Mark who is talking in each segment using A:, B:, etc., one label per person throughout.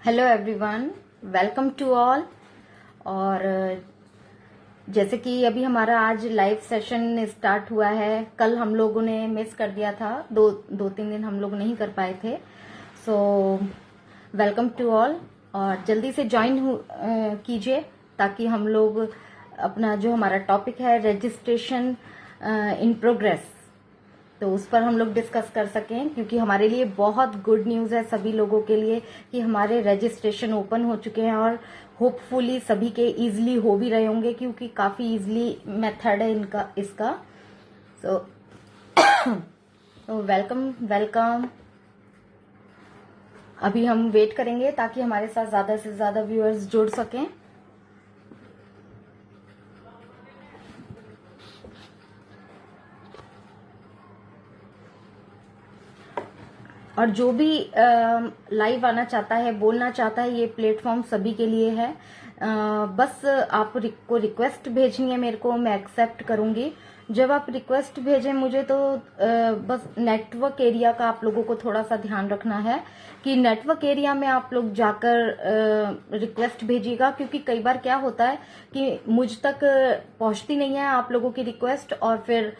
A: Hello everyone, welcome to all. और जैसे कि अभी हमारा आज लाइव सेशन स्टार्ट हुआ है। कल हम लोगों ने मिस कर दिया था, दो तीन दिन हम लोग नहीं कर पाए थे। सो वेलकम टू ऑल, और जल्दी से ज्वाइन कीजिए ताकि हम लोग अपना जो हमारा टॉपिक है रजिस्ट्रेशन इन प्रोग्रेस, तो उस पर हम लोग डिस्कस कर सकें, क्योंकि हमारे लिए बहुत गुड न्यूज़ है सभी लोगों के लिए कि हमारे रजिस्ट्रेशन ओपन हो चुके हैं और होपफुली सभी के इजीली हो भी रहे होंगे, क्योंकि काफ़ी इजीली मेथड है इनका इसका। So welcome welcome. अभी हम वेट करेंगे ताकि हमारे साथ ज़्यादा से ज़्यादा व्यूअर्स जुड़ सकें। और जो भी लाइव आना चाहता है, बोलना चाहता है, ये प्लेटफॉर्म सभी के लिए है। बस आपको रिक्वेस्ट भेजनी है मेरे को, मैं एक्सेप्ट करूंगी। जब आप रिक्वेस्ट भेजें मुझे तो बस नेटवर्क एरिया का आप लोगों को थोड़ा सा ध्यान रखना है कि नेटवर्क एरिया में आप लोग जाकर रिक्वेस्ट भेजिएगा, क्योंकि कई बार क्या होता है कि मुझ तक पहुंचती नहीं है आप लोगों की रिक्वेस्ट, और फिर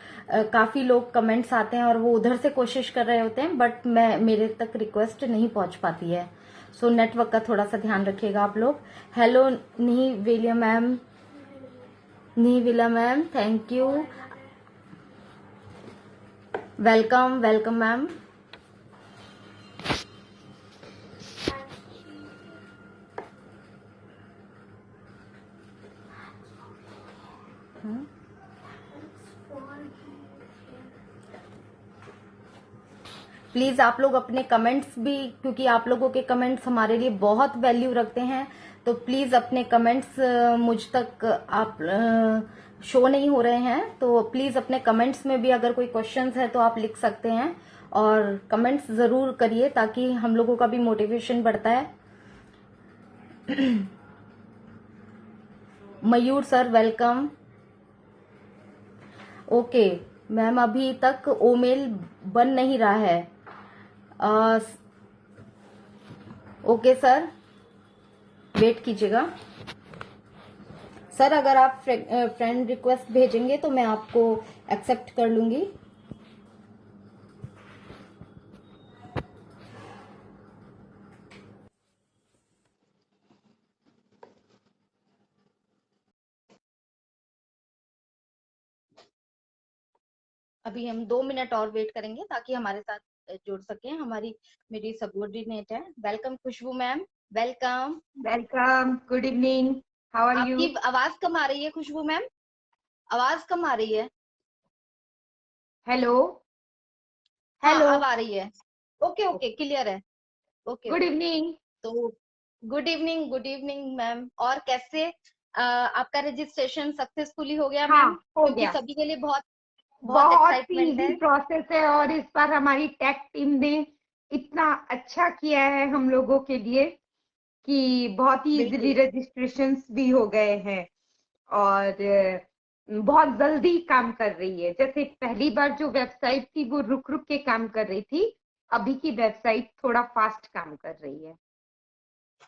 A: काफी लोग कमेंट्स आते हैं और वो उधर से कोशिश कर रहे होते हैं, बट मेरे तक रिक्वेस्ट नहीं पहुंच पाती है। सो नेटवर्क का थोड़ा सा ध्यान रखिएगा आप लोग। Hello knee villa ma'am, thank you. Welcome welcome ma'am. Please आप लोग अपने कमेंट्स भी, क्योंकि आप लोगों के कमेंट्स हमारे लिए बहुत वैल्यू रखते हैं, तो प्लीज अपने कमेंट्स मुझ तक आप शो नहीं हो रहे हैं, तो प्लीज अपने कमेंट्स में भी अगर कोई क्वेश्चंस है तो आप लिख सकते हैं, और कमेंट्स जरूर करिए ताकि हम लोगों का भी मोटिवेशन बढ़ता है। मयूर सर वेलकम। ओके मैम, अभी तक ओमेल बन नहीं रहा है। ओके सर, वेट कीजिएगा। सर अगर आप फ्रेंड रिक्वेस्ट भेजेंगे तो मैं आपको एक्सेप्ट कर लूंगी। अभी हम 2 मिनट और वेट करेंगे ताकि हमारे साथ जुड़ सके। मेरी सबऑर्डिनेट है। Welcome Khushboo ma'am, welcome.
B: Welcome, good evening, how are you?
A: आपकी आवाज कम आ रही है खुशबू मैम, आवाज कम आ रही है।
B: हेलो।
A: हाँ
B: हेलो।
A: अब आ रही है। ओके ओके, क्लियर है। Okay
B: good
A: okay.
B: इवनिंग।
A: तो गुड इवनिंग मैम। और कैसे आपका रजिस्ट्रेशन सक्सेसफुली हो गया
B: हाँ,
A: मैम?
B: हो
A: क्योंकि
B: गया।
A: सभी के लिए बहुत बहुत
B: बहुत
A: एक्साइटमेंट
B: इजी
A: है।
B: प्रोसेस है और इस बार हमारी टेक टीम ने इतना अच्छा किया है हम लोगों के लिए कि बहुत ही इजीली
A: बिल्कुल
B: रजिस्ट्रेशंस भी हो गए हैं और बहुत जल्दी काम कर रही है। जैसे पहली बार जो वेबसाइट थी वो रुक रुक के काम कर रही थी, अभी की वेबसाइट थोड़ा फास्ट काम कर रही है।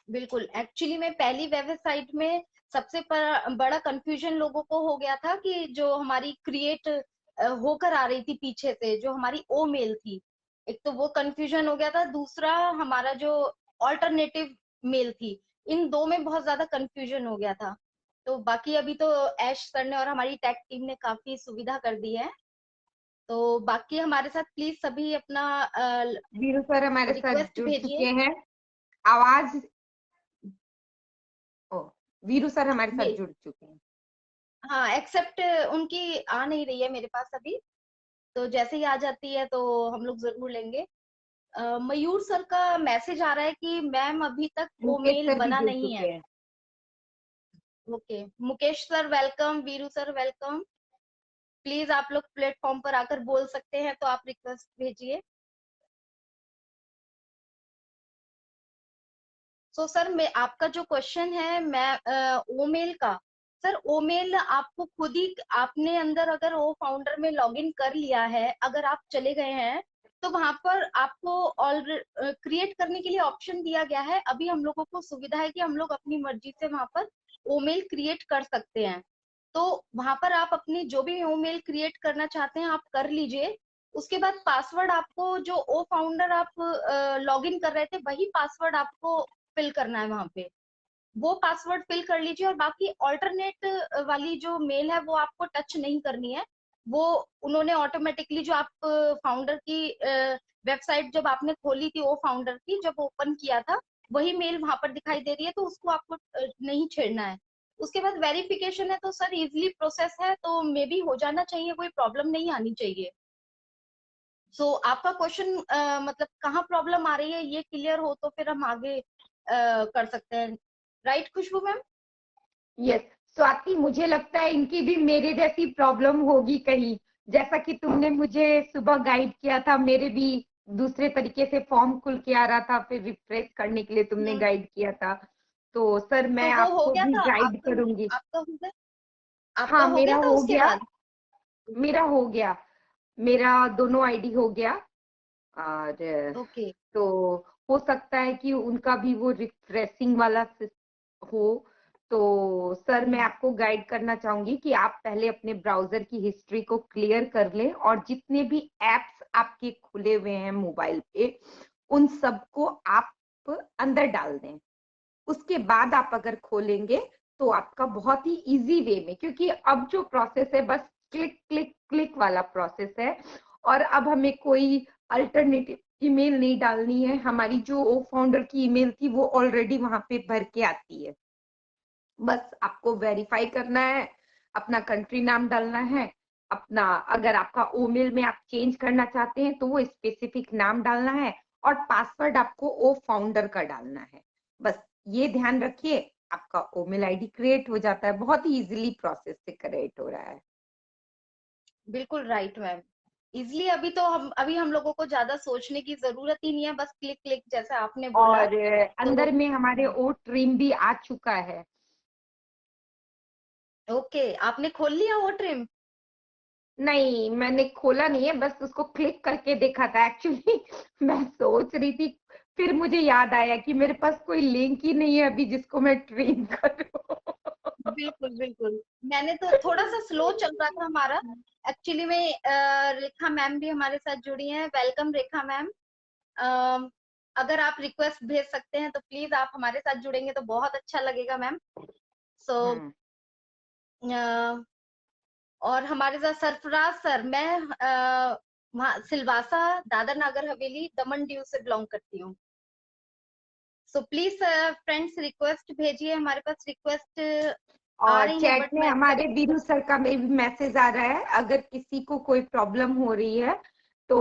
A: बिल्कुल। एक्चुअली में पहली वेबसाइट में सबसे बड़ा कंफ्यूजन लोगों को हो गया था कि जो हमारी क्रिएट होकर आ रही थी पीछे से, जो हमारी ओ मेल थी, एक तो वो कंफ्यूजन हो गया था, दूसरा हमारा जो ऑल्टरनेटिव मेल थी, इन दो में बहुत ज्यादा कंफ्यूजन हो गया था। तो बाकी अभी तो ऐश सर ने और हमारी टेक टीम ने काफी सुविधा कर दी है। तो बाकी हमारे साथ प्लीज सभी अपना
B: वीरू सर हमारे साथ
A: रिक्वेस्ट
B: जुड़ चुके
A: भेजिए।
B: हैं। आवाज ओ वीरू सर हमारे साथ जुड़ चुके हैं।
A: हाँ एक्सेप्ट उनकी आ नहीं रही है मेरे पास अभी, तो जैसे ही आ जाती है तो हम लोग जरूर लेंगे। मयूर सर का मैसेज आ रहा है कि मैम अभी तक वो
B: मुकेश
A: मेल
B: सर भी
A: बना
B: जुड़
A: नहीं है।
B: चुके हैं।
A: Okay Mukesh sir welcome, Veeru sir welcome. Please आप लोग प्लेटफॉर्म पर आकर बोल सकते हैं तो आप रिक्वेस्ट भेजिए। सो सर मैं आपका जो क्वेश्चन है, मैं ओमेल का, सर ओमेल आपको खुद ही, आपने अंदर अगर वो फाउंडर में लॉगिन कर लिया है, अगर आप चले गए हैं तो वहां पर आपको ऑलरेडी क्रिएट करने के लिए ऑप्शन दिया गया है। अभी हम लोगों को सुविधा है कि हम लोग अपनी मर्जी से वहां पर ईमेल क्रिएट कर सकते हैं। तो वहां पर आप अपनी जो भी ईमेल क्रिएट करना चाहते हैं आप कर लीजिए। उसके बाद पासवर्ड आपको जो ओ फाउंडर आप लॉगिन कर रहे थे वही पासवर्ड आपको फिल करना है वहां पे। वो पासवर्ड फिल कर लीजिए और बाकी ऑल्टरनेट वाली जो मेल है वो आपको टच नहीं करनी है। वो उन्होंने ऑटोमेटिकली जो आप फाउंडर की वेबसाइट जब आपने खोली थी वो फाउंडर की जब ओपन किया था वही मेल वहां पर दिखाई दे रही है, तो उसको आपको नहीं छेड़ना है। उसके बाद वेरिफिकेशन है तो सर इजिली प्रोसेस है, तो मे बी हो जाना चाहिए, कोई प्रॉब्लम नहीं आनी चाहिए। सो आपका क्वेश्चन मतलब कहाँ प्रॉब्लम आ रही है ये क्लियर हो तो फिर हम आगे कर सकते हैं। राइट खुशबू मैम?
B: यस स्वाति, मुझे लगता है इनकी भी मेरे जैसी प्रॉब्लम होगी कहीं। जैसा कि तुमने मुझे सुबह गाइड किया था, मेरे भी दूसरे तरीके से फॉर्म खुल के आ रहा था, फिर रिफ्रेश करने के लिए तुमने
A: हम्म।
B: गाइड किया था। तो सर
A: तो
B: मैं
A: वो हो
B: आपको
A: गया
B: भी
A: था
B: गाइड
A: आपका?
B: करूंगी।
A: आपका हो गया? आपका
B: हाँ
A: हो
B: मेरा
A: गया था
B: हो
A: उसके
B: गया,
A: बाद?
B: मेरा हो गया, मेरा दोनों आईडी हो गया। और
A: ओके।
B: तो हो सकता है कि उनका भी वो रिफ्रेशिंग वाला हो। तो सर मैं
A: हम्म।
B: आपको गाइड करना चाहूंगी कि आप पहले अपने ब्राउजर की हिस्ट्री को क्लियर कर लें और जितने भी एप्स आपके खुले हुए हैं मोबाइल पे उन सबको आप अंदर डाल दें। उसके बाद आप अगर खोलेंगे तो आपका बहुत ही इजी वे में, क्योंकि अब जो प्रोसेस है बस क्लिक क्लिक क्लिक वाला प्रोसेस है और अब हमें कोई अल्टरनेटिव ईमेल नहीं डालनी है। हमारी जो ओ फाउंडर की ईमेल थी वो ऑलरेडी वहां पे भर के आती है। बस आपको वेरीफाई करना है, अपना कंट्री नाम डालना है, अपना अगर आपका ईमेल में आप चेंज करना चाहते हैं तो वो स्पेसिफिक नाम डालना है और पासवर्ड आपको ओ फाउंडर का डालना है। बस ये ध्यान रखिए, आपका ईमेल आईडी क्रिएट हो जाता है, बहुत ही इजीली प्रोसेस से क्रिएट हो रहा है।
A: बिल्कुल राइट मैम। इजली अभी हम लोगों को ज्यादा सोचने की जरूरत ही नहीं है, बस क्लिक क्लिक जैसा आपने बोला।
B: और
A: तो
B: अंदर में हमारे ओ ट्रिम भी आ चुका है।
A: ओके, आपने खोल लिया वो ट्रिम?
B: नहीं मैंने खोला नहीं है, बस उसको क्लिक करके देखा था एक्चुअली। मैं सोच रही थी, फिर मुझे याद आया कि मेरे पास कोई लिंक ही नहीं है अभी जिसको मैं ट्रेन करूं।
A: बिल्कुल बिल्कुल। मैंने तो थोड़ा सा स्लो चल रहा था हमारा एक्चुअली में। रेखा मैम भी हमारे साथ जुड़ी हैं। वेलकम रेखा मैम। अगर आप रिक्वेस्ट भेज सकते हैं तो प्लीज आप हमारे साथ जुड़ेंगे तो बहुत अच्छा लगेगा मैम। सो
B: हम्म।
A: और हमारे साथ सरफराज सर, मैं वहाँ सिलवासा दादर नागर हवेली दमन दीव से बिलोंग करती हूँ। सो प्लीज फ्रेंड्स रिक्वेस्ट भेजिए, हमारे पास रिक्वेस्ट आ
B: और
A: रही है
B: चैट
A: बट
B: में
A: मैं
B: हमारे
A: एक्सेप्ट
B: वीरू सर का भी मैसेज आ रहा है, अगर किसी को कोई प्रॉब्लम हो रही है तो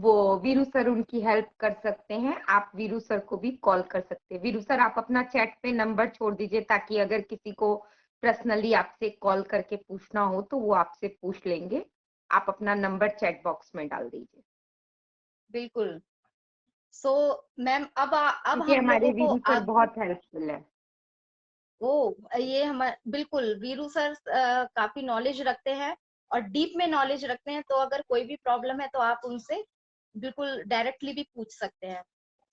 B: वो वीरू सर उनकी हेल्प कर सकते हैं। आप वीरू सर को भी कॉल कर सकते हैं। वीरू सर आप अपना चैट पे नंबर छोड़ दीजिए ताकि अगर किसी को पर्सनली आपसे कॉल करके पूछना हो तो वो आपसे पूछ लेंगे। आप अपना नंबर चैट बॉक्स में डाल दीजिए,
A: बिल्कुल। सो मैम अब
B: क्योंकि
A: हम
B: हमारे
A: लोगों को
B: वीरू सर
A: आगे।
B: बहुत हेल्पफुल है।
A: ओ, ये हम बिल्कुल वीरू सर काफी नॉलेज रखते हैं और डीप में नॉलेज रखते हैं, तो अगर कोई भी प्रॉब्लम है तो आप उनसे बिल्कुल डायरेक्टली भी पूछ सकते हैं।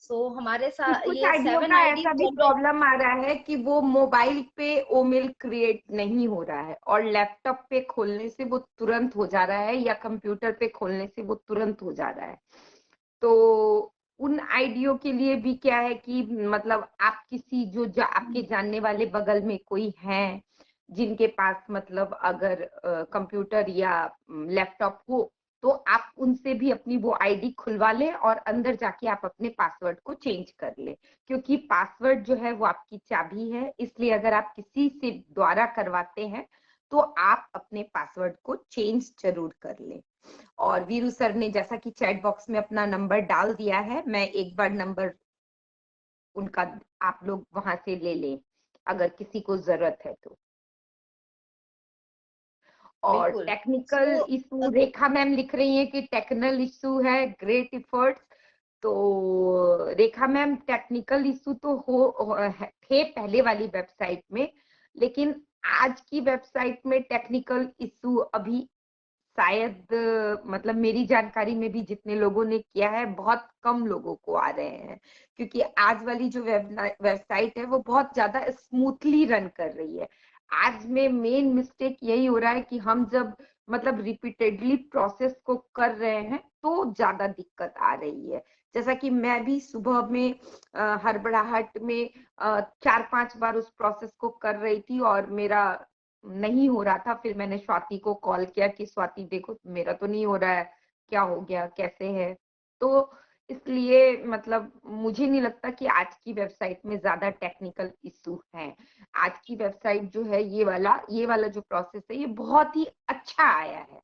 A: सो हमारे
B: कुछ
A: साथ
B: कुछ
A: ये
B: आईडियो
A: सेवन
B: का
A: आईडी
B: ऐसा भी
A: जनरल।
B: प्रॉब्लम आ रहा है कि वो मोबाइल पे ओमेल क्रिएट नहीं हो रहा है और लैपटॉप पे खोलने से वो तुरंत हो जा रहा है या कंप्यूटर पे खोलने से वो तुरंत हो जा रहा है। तो उन आईडियो के लिए भी क्या है कि मतलब आप किसी आपके जानने वाले बगल में कोई हैं जिनके पास मतलब अगर कंप्यूटर या लैपटॉप हो तो आप उनसे भी अपनी वो आईडी खुलवा लें और अंदर जाके आप अपने पासवर्ड को चेंज कर लें, क्योंकि पासवर्ड जो है वो आपकी चाबी है। इसलिए अगर आप किसी से द्वारा करवाते हैं तो आप अपने पासवर्ड को चेंज जरूर कर लें। और वीरू सर ने जैसा कि चैट बॉक्स में अपना नंबर डाल दिया है, मैं एक बार नंबर उनका आप लोग वहां से ले लें अगर किसी को जरूरत है तो। और
A: बिल्कुल।
B: टेक्निकल
A: सो
B: इशू रेखा मैम लिख रही हैं कि टेक्निकल इशू है, ग्रेट इफर्ट्स। तो रेखा मैम टेक्निकल इशू तो थे पहले वाली वेबसाइट में, लेकिन आज की वेबसाइट में टेक्निकल इशू अभी शायद मतलब मेरी जानकारी में भी जितने लोगों ने किया है बहुत कम लोगों को आ रहे हैं, क्योंकि आज वाली जो वेबसाइट है वो बहुत ज्यादा स्मूथली रन कर रही है। आज में मेन मिस्टेक यही हो रहा है कि हम जब मतलब रिपीटेडली प्रोसेस को कर रहे हैं तो ज्यादा दिक्कत आ रही है। जैसा कि मैं भी सुबह में हड़बड़ाहट में 4-5 बार उस प्रोसेस को कर रही थी और मेरा नहीं हो रहा था। फिर मैंने स्वाति को कॉल किया कि स्वाति देखो मेरा तो नहीं हो रहा है, क्या हो गया, कैसे है। तो इसलिए मतलब मुझे नहीं लगता कि आज की वेबसाइट में ज्यादा टेक्निकल इशू है। आज की वेबसाइट जो है ये वाला जो प्रोसेस है ये बहुत ही अच्छा आया है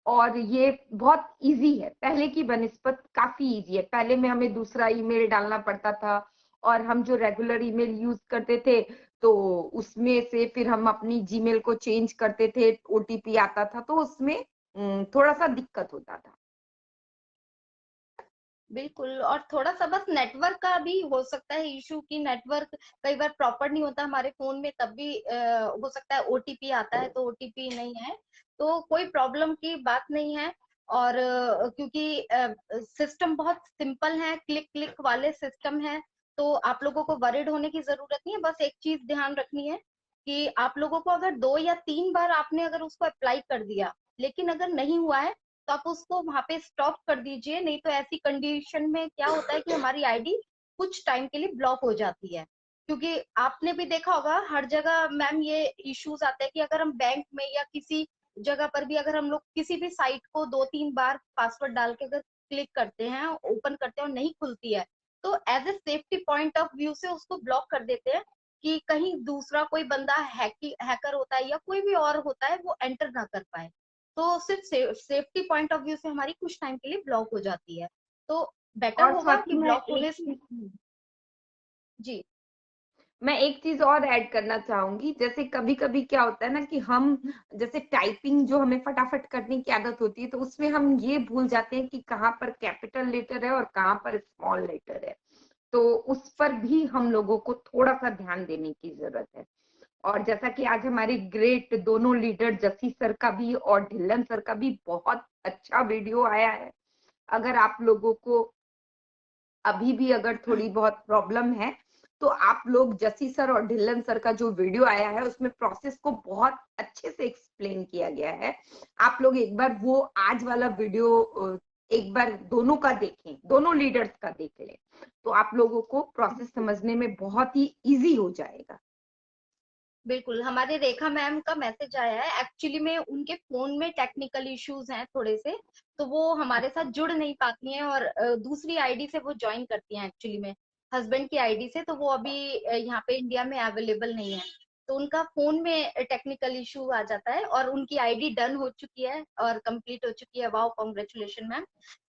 B: और ये बहुत इजी है। पहले की बनिस्बत काफी इजी है। पहले में हमें दूसरा ईमेल डालना पड़ता था और हम जो रेगुलर ईमेल यूज करते थे तो उसमें से फिर हम अपनी जीमेल को चेंज करते थे, ओटीपी आता था, तो उसमें थोड़ा सा दिक्कत होता था।
A: बिल्कुल। और थोड़ा सा बस नेटवर्क का भी हो सकता है इशू, कि नेटवर्क कई बार प्रॉपर नहीं होता हमारे फोन में, तब भी हो सकता है ओटीपी आता है तो ओटीपी नहीं है, तो कोई प्रॉब्लम की बात नहीं है। और क्योंकि सिस्टम बहुत सिंपल है, क्लिक क्लिक वाले सिस्टम है, तो आप लोगों को वरिड होने की जरूरत नहीं है। बस एक चीज ध्यान रखनी है कि आप लोगों को अगर 2 या 3 बार आपने अगर उसको अप्लाई कर दिया लेकिन अगर नहीं हुआ है तो आप उसको वहां पे स्टॉप कर दीजिए। नहीं तो ऐसी कंडीशन में क्या होता है कि हमारी आईडी कुछ टाइम के लिए ब्लॉक हो जाती है। क्योंकि आपने भी देखा होगा हर जगह मैम ये इश्यूज आते हैं कि अगर हम बैंक में या किसी जगह पर भी अगर हम लोग किसी भी साइट को 2-3 बार पासवर्ड डाल के अगर क्लिक करते हैं, ओपन करते हैं और नहीं खुलती है, तो as a safety point of view से उसको ब्लॉक कर देते हैं कि कहीं दूसरा कोई बंदा हैकर होता है या कोई भी और होता है वो एंटर ना कर पाए। तो सिर्फ सेफ्टी पॉइंट ऑफ व्यू से हमारी कुछ टाइम के लिए ब्लॉक हो जाती है, तो बेटर
B: और
A: होगा
B: स्वाति
A: कि ब्लॉक होने से। जी।
B: मैं एक चीज और ऐड करना चाहूंगी। जैसे कभी कभी क्या होता है ना कि हम जैसे टाइपिंग जो हमें फटाफट करने की आदत होती है तो उसमें हम ये भूल जाते हैं कि कहाँ पर कैपिटल लेटर है और कहाँ पर स्मॉल लेटर है। तो उस पर भी हम लोगों को थोड़ा सा ध्यान देने की जरूरत है। और जैसा कि आज हमारे ग्रेट दोनों लीडर जसी सर का भी और ढिल्लन सर का भी बहुत अच्छा वीडियो आया है। अगर आप लोगों को अभी भी अगर थोड़ी बहुत प्रॉब्लम है तो आप लोग जसी सर और ढिल्लन सर का जो वीडियो आया है उसमें प्रोसेस को बहुत अच्छे से एक्सप्लेन किया गया है। आप लोग एक बार वो आज वाला वीडियो एक बार दोनों का देखें, दोनों लीडर्स का देख लें, तो आप लोगों को प्रोसेस समझने में बहुत ही इजी हो जाएगा।
A: बिल्कुल, हमारे रेखा मैम का मैसेज आया है। एक्चुअली में उनके फोन में टेक्निकल इश्यूज हैं थोड़े से, तो वो हमारे साथ जुड़ नहीं पाती हैं और दूसरी आईडी से वो ज्वाइन करती हैं एक्चुअली में, हस्बैंड की आईडी से। तो वो अभी यहाँ पे इंडिया में अवेलेबल नहीं है, तो उनका फोन में टेक्निकल इशू आ जाता है और उनकी आईडी डन हो चुकी है और कंप्लीट हो चुकी है। Wow, congratulation ma'am.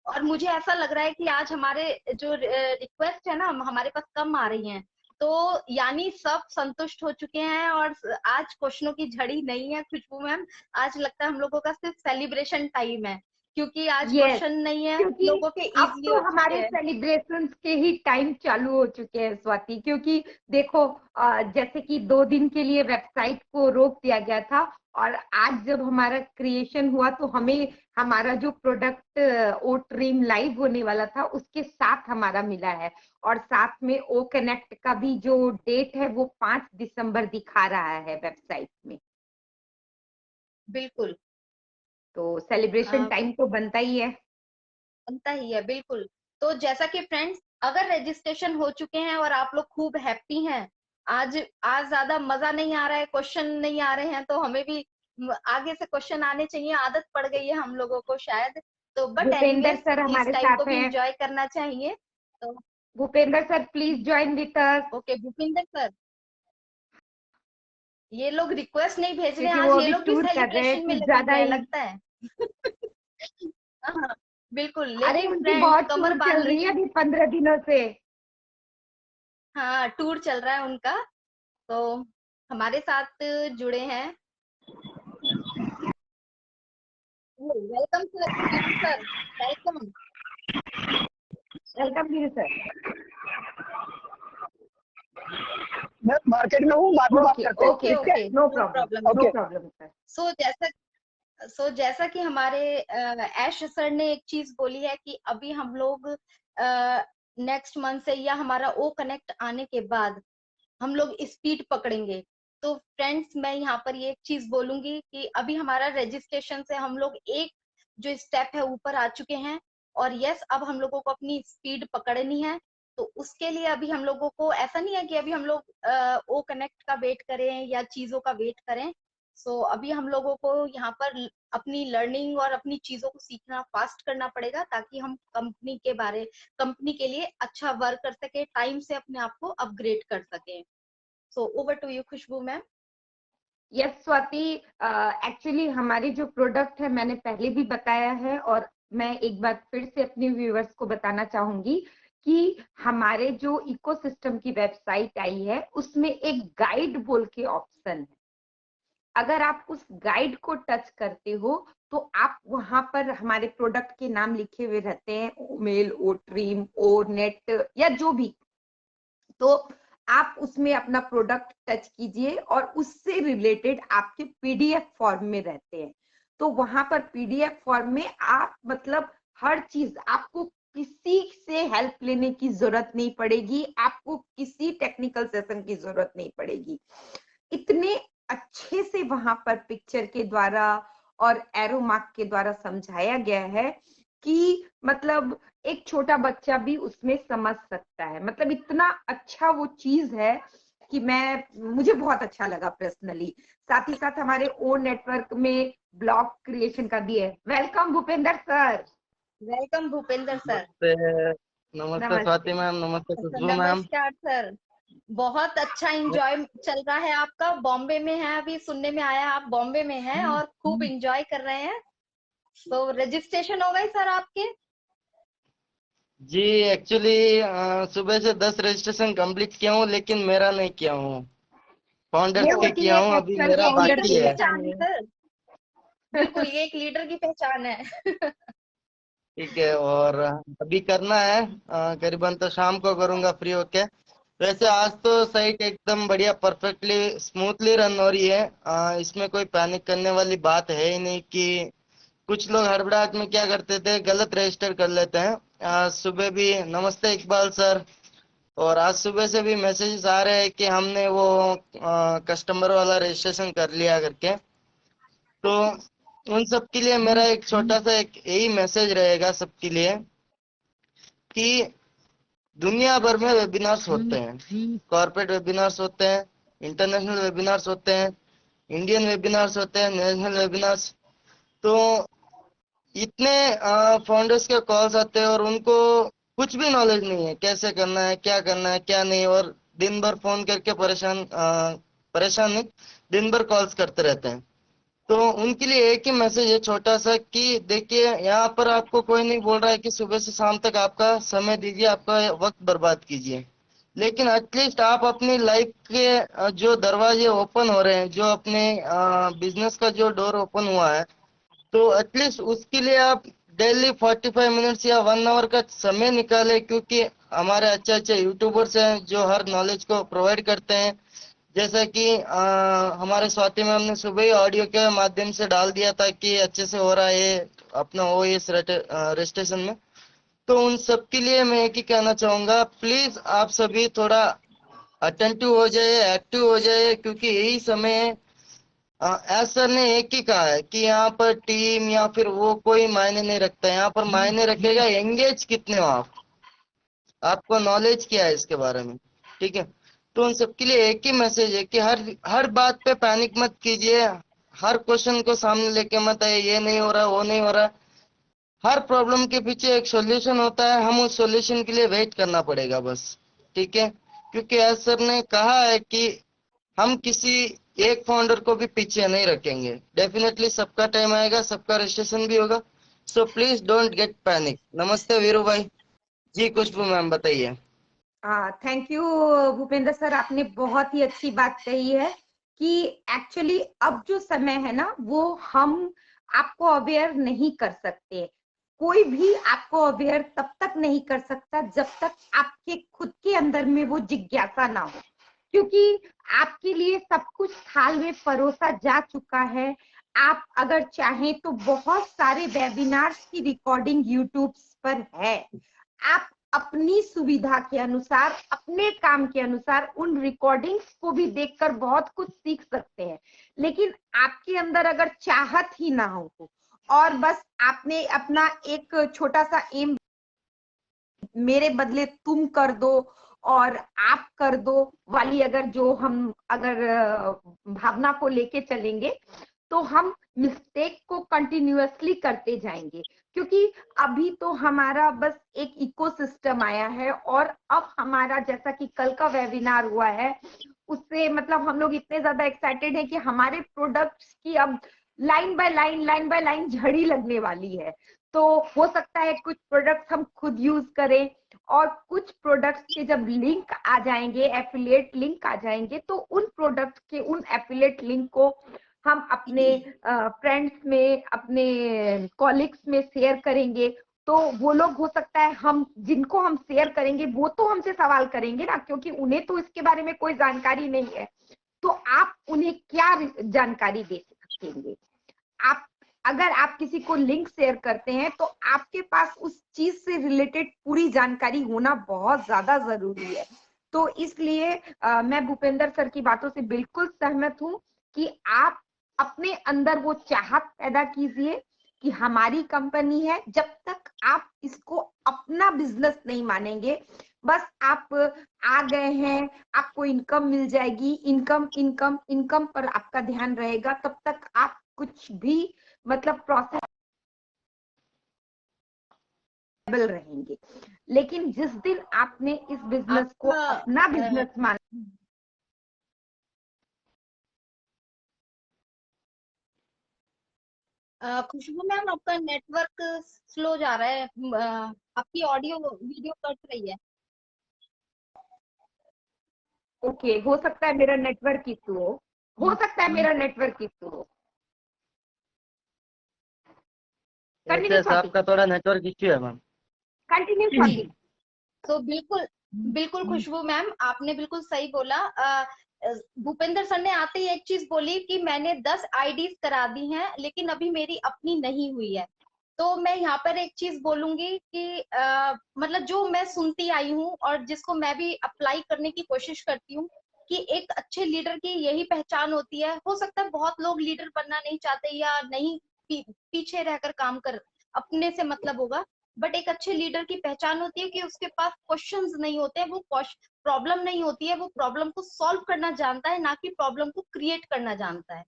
A: और मुझे ऐसा लग रहा है कि आज हमारे जो रिक्वेस्ट है ना हमारे पास कम आ रही हैं, तो यानी सब संतुष्ट हो चुके हैं और आज क्वेश्चनों की झड़ी नहीं है खुशबू मैम। आज लगता है हम लोगों का सिर्फ सेलिब्रेशन टाइम है, क्योंकि आज
B: यस,
A: क्वेश्चन नहीं है,
B: क्योंकि
A: लोगों के
B: अब
A: इजी
B: तो
A: हो चुके
B: हमारे
A: हैं।
B: सेलिब्रेशंस के ही टाइम चालू हो चुके हैं स्वाति। क्योंकि देखो जैसे कि 2 दिन के लिए वेबसाइट को रोक दिया गया था और आज जब हमारा क्रिएशन हुआ तो हमें हमारा जो प्रोडक्ट ओ ट्रीम लाइव होने वाला था उसके साथ हमारा मिला है। और साथ में ओ कनेक्ट का भी जो डेट है वो 5 दिसंबर दिखा रहा है वेबसाइट में।
A: बिल्कुल।
B: तो सेलिब्रेशन टाइम तो बनता ही है।
A: बनता ही है, बिल्कुल। तो जैसा कि फ्रेंड्स, अगर रजिस्ट्रेशन हो चुके हैं और आप लोग खूब हैप्पी हैं, आज आज ज्यादा मजा नहीं आ रहा है, क्वेश्चन नहीं आ रहे हैं, तो हमें भी आगे से क्वेश्चन आने चाहिए, आदत पड़ गई है हम लोगों को शायद। तो बट
B: भूपेंद्र
A: एनीवेज
B: सर
A: इस
B: हमारे
A: टाइम को
B: साथ
A: भी
B: हैं।
A: इंजॉय करना चाहिए। तो
B: Bhupendra sir please join with us,
A: okay Bhupinder sir, ये लोग रिक्वेस्ट नहीं भेज रहे हैं,
B: क्योंकि
A: आज
B: वो
A: ये
B: अभी
A: लोग भी
B: टूर कर रहे हैं
A: सेलिब्रेशन में
B: कुछ
A: लगे
B: ज्यादा
A: हुए हैं
B: ही।
A: लगता है। हाँ, बिल्कुल।
B: अरे
A: लेकिन
B: उनकी
A: फ्रेंड्स
B: बहुत
A: कमर
B: टूर
A: बांध
B: चल रही है
A: लीजिए।
B: अभी 15 दिनों से।
A: हाँ, टूर चल रहा है उनका, तो हमारे साथ जुड़े हैं। Welcome sir, Veeru sir, welcome.
B: Welcome Veeru sir.
C: मैं मार्केट में हूँ, बाद में बात
B: ओके
C: करते हैं,
B: ओके
C: ठीक है?
B: Okay, no
A: no
B: problem,
A: problem.
B: No
C: okay.
B: Problem sir.
A: So जैसा जैसा कि हमारे ऐश सर ने एक चीज बोली है कि अभी हम लोग नेक्स्ट मंथ से या हमारा ओ कनेक्ट आने के बाद हम लोग स्पीड पकड़ेंगे। तो फ्रेंड्स, मैं यहाँ पर ये एक चीज बोलूंगी कि अभी हमारा रजिस्ट्रेशन से हम लोग एक जो स्टेप है ऊपर आ चुके हैं, और यस, अब हम लोगों को अपनी स्पीड पकड़नी है। तो उसके लिए अभी हम लोगों को ऐसा नहीं है कि अभी हम लोग ओ कनेक्ट का वेट करें या चीजों का वेट करें। अभी हम लोगों को यहाँ पर अपनी लर्निंग और अपनी चीजों को सीखना फास्ट करना पड़ेगा, ताकि हम कंपनी के लिए अच्छा वर्क कर सके, टाइम से अपने आप को अपग्रेड कर सके। Over to you Khushboo ma'am.
B: Yes Swati, actually हमारे जो प्रोडक्ट है मैंने पहले भी बताया है, और मैं एक बार फिर से अपने व्यूअर्स को बताना चाहूंगी कि हमारे जो इकोसिस्टम की वेबसाइट आई है उसमें एक गाइड बोल के ऑप्शन है। अगर आप उस गाइड को टच करते हो तो आप वहां पर हमारे प्रोडक्ट के नाम लिखे हुए रहते हैं, ओमेल, ओ ट्रीम, ओ नेट या जो भी। तो आप उसमें अपना प्रोडक्ट टच कीजिए और उससे रिलेटेड आपके पीडीएफ फॉर्म में रहते हैं। तो वहां पर पीडीएफ फॉर्म में आप मतलब हर चीज, आपको किसी से हेल्प लेने की जरूरत नहीं पड़ेगी, आपको किसी टेक्निकल सेशन की जरूरत नहीं पड़ेगी। इतने अच्छे से वहां पर पिक्चर के द्वारा और एरो मार्क के द्वारा समझाया गया है कि मतलब एक छोटा बच्चा भी उसमें समझ सकता है। मतलब इतना अच्छा वो चीज है कि मुझे बहुत अच्छा लगा पर्सनली। साथ ही साथ हमारे ओ नेटवर्क में ब्लॉग क्रिएशन का भी है। Welcome Bhupendra sir.
A: Welcome Bhupendra sir.
C: नमस्ते। नमस्ते स्वाति
B: नमस्ते।
C: मैम, नमस्ते खुशबू मैम।
A: नमस्कार सर। बहुत अच्छा एंजॉय चल रहा है आपका। बॉम्बे में है, अभी सुनने में आया आप बॉम्बे में हैं और खूब एंजॉय कर रहे हैं। तो रजिस्ट्रेशन हो गई सर आपके?
C: जी एक्चुअली सुबह से 10 रजिस्ट्रेशन कंप्लीट किया हूँ, लेकिन मेरा नहीं किया हूँ,
B: ये
C: फाउंडर्स के
B: होती
C: किया
B: है
C: हूँ, अभी
B: एक्चुअल
C: मेरा
A: एक लीडर
B: फाउंडर
A: की
C: बाकी
B: की
C: है।
A: पहचान है
B: निशानी
A: सर। बिल्कुल, ये एक लीडर की पहचान है।
C: ठीक है, और अभी करना है, करीबन तो शाम को करूंगा फ्री होके। वैसे आज तो साइट एकदम बढ़िया परफेक्टली स्मूथली रन हो रही है। इसमें कोई पैनिक करने वाली बात है ही नहीं कि कुछ लोग हड़बड़ाहट में क्या करते थे, गलत रजिस्टर कर लेते हैं। आज सुबह भी नमस्ते इकबाल सर, और आज सुबह से भी मैसेजेस आ रहे हैं कि हमने वो कस्टमर वाला रजिस्ट्रेशन कर लिया करके। तो उन सब के लिए मेरा एक छोटा सा एक यही मैसेज रहेगा सबके लिए कि दुनिया भर में वेबिनार्स होते हैं, कॉर्पोरेट वेबिनार्स होते हैं, इंटरनेशनल वेबिनार्स होते हैं, इंडियन वेबिनार्स होते हैं, नेशनल वेबिनार्स। तो इतने फाउंडर्स के कॉल्स आते हैं और उनको कुछ भी नॉलेज नहीं है कैसे करना है, क्या करना है, क्या नहीं, और दिन भर फोन करके परेशान नहीं, दिन भर कॉल्स करते रहते हैं। तो उनके लिए एक ही मैसेज है छोटा सा कि देखिए, यहाँ पर आपको कोई नहीं बोल रहा है कि सुबह से शाम तक आपका समय दीजिए, आपका वक्त बर्बाद कीजिए, लेकिन एटलीस्ट आप अपनी लाइफ के जो दरवाजे ओपन हो रहे हैं, जो अपने बिजनेस का जो डोर ओपन हुआ है, तो एटलीस्ट उसके लिए आप डेली 45 मिनट्स या 1 आवर का समय निकालें। क्योंकि हमारे अच्छे अच्छे यूट्यूबर्स हैं जो हर नॉलेज को प्रोवाइड करते हैं। जैसा कि हमारे स्वाति मैम ने सुबह ही ऑडियो के माध्यम से डाल दिया था कि अच्छे से हो रहा है ये अपना ओएस रजिस्ट्रेशन में। तो उन सब के लिए मैं एक ही कहना चाहूंगा, प्लीज आप सभी थोड़ा अटेंटिव हो जाए, एक्टिव हो जाए, क्योंकि यही समय है। एस सर ने एक ही कहा है कि यहाँ पर टीम या फिर वो कोई मायने नहीं रखता है, यहाँ पर मायने रखेगा एंगेज कितने हो आप, आपको नॉलेज क्या है इसके बारे में। ठीक है, तो उन सबके लिए एक ही मैसेज है कि हर हर बात पे पैनिक मत कीजिए, हर क्वेश्चन को सामने लेके मत आइए, ये नहीं हो रहा, वो नहीं हो रहा। हर प्रॉब्लम के पीछे एक सॉल्यूशन होता है, हम उस सॉल्यूशन के लिए वेट करना पड़ेगा बस। ठीक है, क्योंकि एस सर ने कहा है कि हम किसी एक फाउंडर को भी पीछे नहीं रखेंगे, डेफिनेटली सबका टाइम आएगा, सबका रजिस्ट्रेशन भी होगा। So please don't get panic. नमस्ते वीरू भाई। जी खुशबू मैम बताइए।
B: थैंक यू भूपेंद्र सर, आपने बहुत ही अच्छी बात कही है कि एक्चुअली अब जो समय है ना वो हम आपको अवेयर नहीं कर सकते। कोई भी आपको अवेयर तब तक नहीं कर सकता जब तक आपके खुद के अंदर में वो जिज्ञासा ना हो, क्योंकि आपके लिए सब कुछ थाल में परोसा जा चुका है। आप अगर चाहें तो बहुत सारे वेबिनार्स की रिकॉर्डिंग यूट्यूब पर है। आप अपनी सुविधा के अनुसार, अपने काम के अनुसार उन रिकॉर्डिंग्स को भी देखकर बहुत कुछ सीख सकते हैं। लेकिन आपके अंदर अगर चाहत ही ना हो और बस आपने अपना एक छोटा सा एम, मेरे बदले तुम कर दो और आप कर दो वाली अगर जो हम अगर भावना को लेके चलेंगे तो हम मिस्टेक को कंटिन्यूअसली करते जाएंगे। क्योंकि अभी तो हमारा बस एक इकोसिस्टम आया है और अब हमारा जैसा कि कल का वेबिनार हुआ है उससे मतलब हम लोग इतने ज्यादा एक्साइटेड हैं कि हमारे प्रोडक्ट्स की अब लाइन बाय लाइन झड़ी लगने वाली है। तो हो सकता है कुछ प्रोडक्ट्स हम खुद यूज करें और कुछ प्रोडक्ट्स के जब लिंक आ जाएंगे, एफिलिएट लिंक आ जाएंगे, तो उन प्रोडक्ट्स के उन एफिलिएट लिंक को हम अपने फ्रेंड्स में, अपने कॉलिग्स में शेयर करेंगे। तो वो लोग हो सकता है हम जिनको हम शेयर करेंगे वो तो हमसे सवाल करेंगे ना, क्योंकि उन्हें तो इसके बारे में कोई जानकारी नहीं है। तो आप उन्हें क्या जानकारी दे सकेंगे? आप अगर आप किसी को लिंक शेयर करते हैं तो आपके पास उस चीज से रिलेटेड पूरी जानकारी होना बहुत ज्यादा जरूरी है। तो इसलिए मैं भूपेंद्र सर की बातों से बिल्कुल सहमत हूं कि आप अपने अंदर वो चाहत पैदा कीजिए कि हमारी कंपनी है। जब तक आप इसको अपना बिजनेस नहीं मानेंगे, बस आप आ गए हैं, आपको इनकम मिल जाएगी, इनकम इनकम इनकम पर आपका ध्यान रहेगा, तब तक आप कुछ भी मतलब प्रोसेस रहेंगे। लेकिन जिस दिन आपने इस बिजनेस को अपना बिजनेस माना,
A: खुशबू मैम आपका नेटवर्क स्लो जा रहा है, आपकी ऑडियो वीडियो कट रही है।
B: ओके, हो सकता है मेरा नेटवर्क इशू हो सकता है मेरा नेटवर्क इशू हो। कंटिन्यू
C: ऐसे आपका थोड़ा नेटवर्क इश्यू है मैम।
B: Continue talking.
A: तो बिल्कुल बिल्कुल खुशबू मैम आपने बिल्कुल सही बोला। भूपेंद्र सर ने आते ही एक चीज बोली कि मैंने 10 आईडीज करा दी हैं लेकिन अभी मेरी अपनी नहीं हुई है। तो मैं यहाँ पर एक चीज बोलूंगी कि मतलब जो मैं सुनती आई हूँ और जिसको मैं भी अप्लाई करने की कोशिश करती हूँ कि एक अच्छे लीडर की यही पहचान होती है। हो सकता है बहुत लोग लीडर बनना नहीं चाहते या नहीं, पीछे रहकर काम कर, अपने से मतलब होगा, बट एक अच्छे लीडर की पहचान होती है कि उसके पास क्वेश्चंस नहीं होते हैं, वो प्रॉब्लम नहीं होती है, वो प्रॉब्लम को सॉल्व करना जानता है, ना कि प्रॉब्लम को क्रिएट करना जानता है।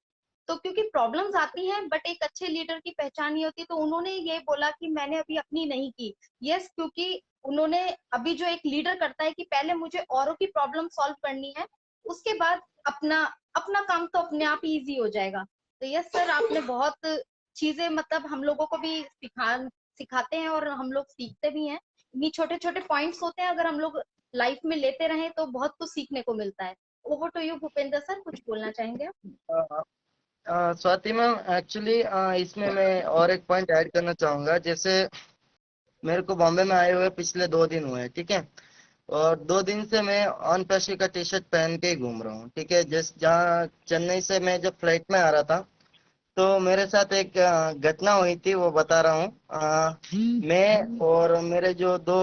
A: तो क्योंकि प्रॉब्लम्स आती हैं बट एक अच्छे लीडर की पहचान ही होती है। तो उन्होंने ये बोला कि मैंने अभी अपनी नहीं की। यस, क्योंकि उन्होंने अभी जो एक लीडर करता है कि पहले मुझे औरों की प्रॉब्लम सॉल्व करनी है, उसके बाद अपना अपना काम तो अपने आप ही इजी हो जाएगा। तो यस सर, आपने बहुत चीजें मतलब हम लोगों को भी सिखाते हैं और हम लोग सीखते भी हैं। इन्हीं छोटे छोटे पॉइंट्स होते हैं, अगर हम लोग लाइफ में लेते रहें तो बहुत कुछ सीखने को मिलता है। Over to you Bhupendra sir, कुछ बोलना चाहेंगे आप?
C: स्वाति मैम, एक्चुअली इसमें मैं और एक पॉइंट ऐड करना चाहूंगा। जैसे मेरे को बॉम्बे में आए हुए पिछले 2 दिन हुए हैं, ठीक है, और 2 दिन से मैं ऑन पैशी का टी शर्ट पहन के ही घूम रहा हूँ, ठीक है। जिस जहाँ चेन्नई से मैं जब फ्लाइट में आ रहा था तो मेरे साथ एक घटना हुई थी, वो बता रहा हूँ। मैं और मेरे जो 2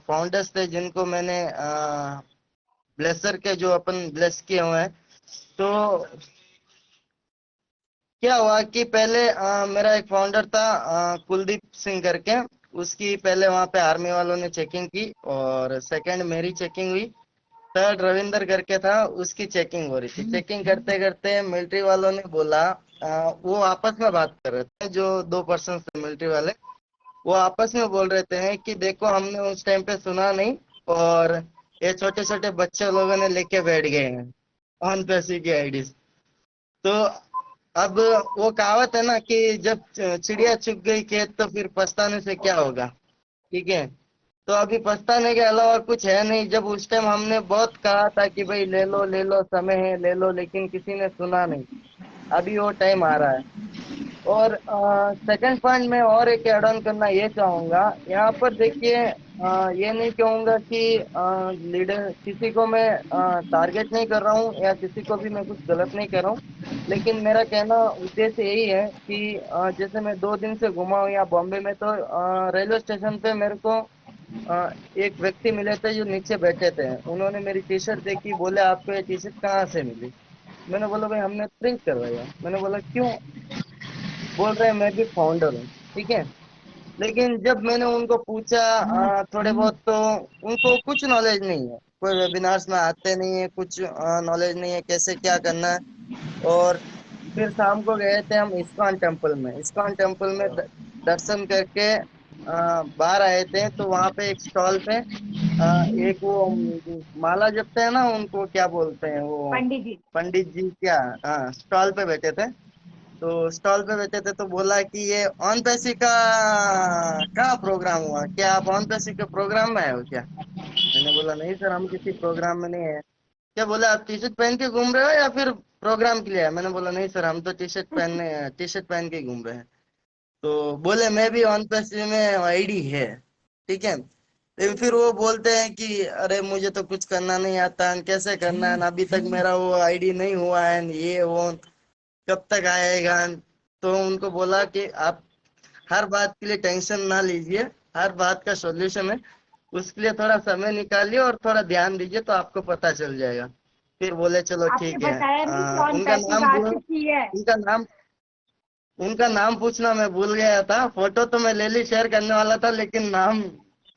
C: फाउंडर्स थे जिनको मैंने ब्लेसर के जो अपन ब्लेस किए हुए हैं, तो क्या हुआ कि पहले मेरा एक फाउंडर था कुलदीप सिंह करके, उसकी पहले वहां पे आर्मी वालों ने चेकिंग की और सेकंड मेरी चेकिंग हुई। थर्ड रविंदर करके था, उसकी चेकिंग हो रही थी। चेकिंग करते करते मिलिट्री वालों ने बोला, वो आपस में बात कर रहे थे, जो 2 पर्सन थे मिलिट्री वाले, वो आपस में बोल रहे थे कि देखो हमने उस टाइम पे सुना नहीं और ये छोटे छोटे बच्चे लोगों ने लेके बैठ गए हैं ऑन पैसे की आईडीज। तो अब वो कहावत है ना कि जब चिड़िया चुग गई खेत तो फिर पछताने से क्या होगा, ठीक है। तो अभी पछताने के अलावा कुछ है नहीं। जब उस टाइम हमने बहुत कहा था कि भाई ले लो समय है ले लो, लेकिन किसी ने सुना नहीं। अभी वो टाइम आ रहा है। और सेकंड पॉइंट में और एक ऐड ऑन करना ये चाहूंगा यहाँ पर। देखिए, ये नहीं कहूंगा कि लीडर किसी को मैं टारगेट नहीं कर रहा हूँ या किसी को भी मैं कुछ गलत नहीं कर रहा हूँ, लेकिन मेरा कहना उद्देश्य यही है कि जैसे मैं 2 दिन से घुमा हूँ यहाँ बॉम्बे में, तो रेलवे स्टेशन पे मेरे को एक व्यक्ति मिले थे जो नीचे बैठे थे। उन्होंने मेरी टी शर्ट देखी, बोले आपको ये टी शर्ट कहाँ से मिली? मैंने बोला भाई हमने प्रिंट करवाया। मैंने बोला क्यों? बोल रहे हैं मैं भी फाउंडर हूँ। ठीक है। लेकिन जब मैंने उनको पूछा थोड़े बहुत, तो उनको कुछ नॉलेज नहीं है, कोई वेबिनार्स में आते नहीं है, कुछ नॉलेज नहीं है कैसे क्या करना है। और फिर शाम को गए थे हम इस्कॉन टेम्पल में। इस्कॉन टेम्पल में दर्शन करके बाहर आए थे, तो वहां पे एक स्टॉल पे एक वो माला जपते हैं ना, उनको क्या बोलते हैं वो,
B: पंडित जी।
C: पंडित जी क्या, हाँ, स्टॉल पे बैठे थे। तो स्टॉल पे बैठे थे तो बोला कि ये ऑन पैसी का कहाँ प्रोग्राम हुआ, क्या आप ऑन पैसी के प्रोग्राम में आए हो क्या? मैंने बोला नहीं सर, हम किसी प्रोग्राम में नहीं है। क्या बोला, आप टी शर्ट पहन के घूम रहे हो या फिर प्रोग्राम के लिए आए? मैंने बोला नहीं सर, हम तो टी शर्ट पहन के ही घूम रहे हैं। तो बोले मैं भी ऑन पैसे में आईडी है। ठीक है। लेकिन फिर वो बोलते हैं कि अरे मुझे तो कुछ करना नहीं आता है, कैसे करना है, अभी तक मेरा वो आईडी नहीं हुआ है, ये वो कब तक आएगा। तो उनको बोला कि आप हर बात के लिए टेंशन ना लीजिए, हर बात का सॉल्यूशन है, उसके लिए थोड़ा समय निकालिए और थोड़ा ध्यान दीजिए तो आपको पता चल जाएगा। फिर बोले चलो
B: आपने
C: ठीक है।
B: बताया नहीं कि ऑन
C: उनका
B: पैसिव
C: नाम
B: आ
C: बोल
B: चुकी है।
C: उनका नाम उनका नाम पूछना मैं भूल गया था। फोटो तो मैं ले ली, शेयर करने वाला था, लेकिन नाम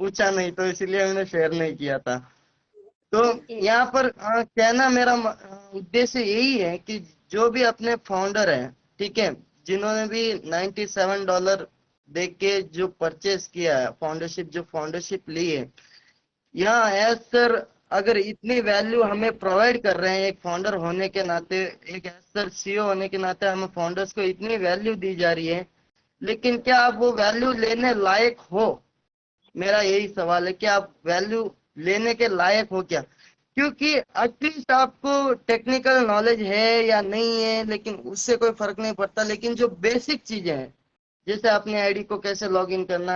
C: पूछा नहीं, तो इसलिए मैंने शेयर नहीं किया था। तो
B: ओके।
C: यहाँ पर कहना मेरा उद्देश्य यही है कि जो भी अपने फाउंडर हैं, ठीक है, जिन्होंने भी $97 दे के जो परचेस किया है, फाउंडरशिप जो फाउंडरशिप ली है, यहाँ एज सर अगर इतनी वैल्यू हमें प्रोवाइड कर रहे हैं एक फाउंडर होने के नाते, एक एज सर सीईओ होने के नाते हमें फाउंडर्स को इतनी वैल्यू दी जा रही है, लेकिन क्या आप वो वैल्यू लेने लायक हो? मेरा यही सवाल है कि आप वैल्यू लेने के लायक हो क्या? क्योंकि एटलीस्ट आपको टेक्निकल नॉलेज है या नहीं है, लेकिन उससे कोई फर्क नहीं पड़ता, लेकिन जो बेसिक चीजें हैं, जैसे अपने आईडी को कैसे लॉगिन करना,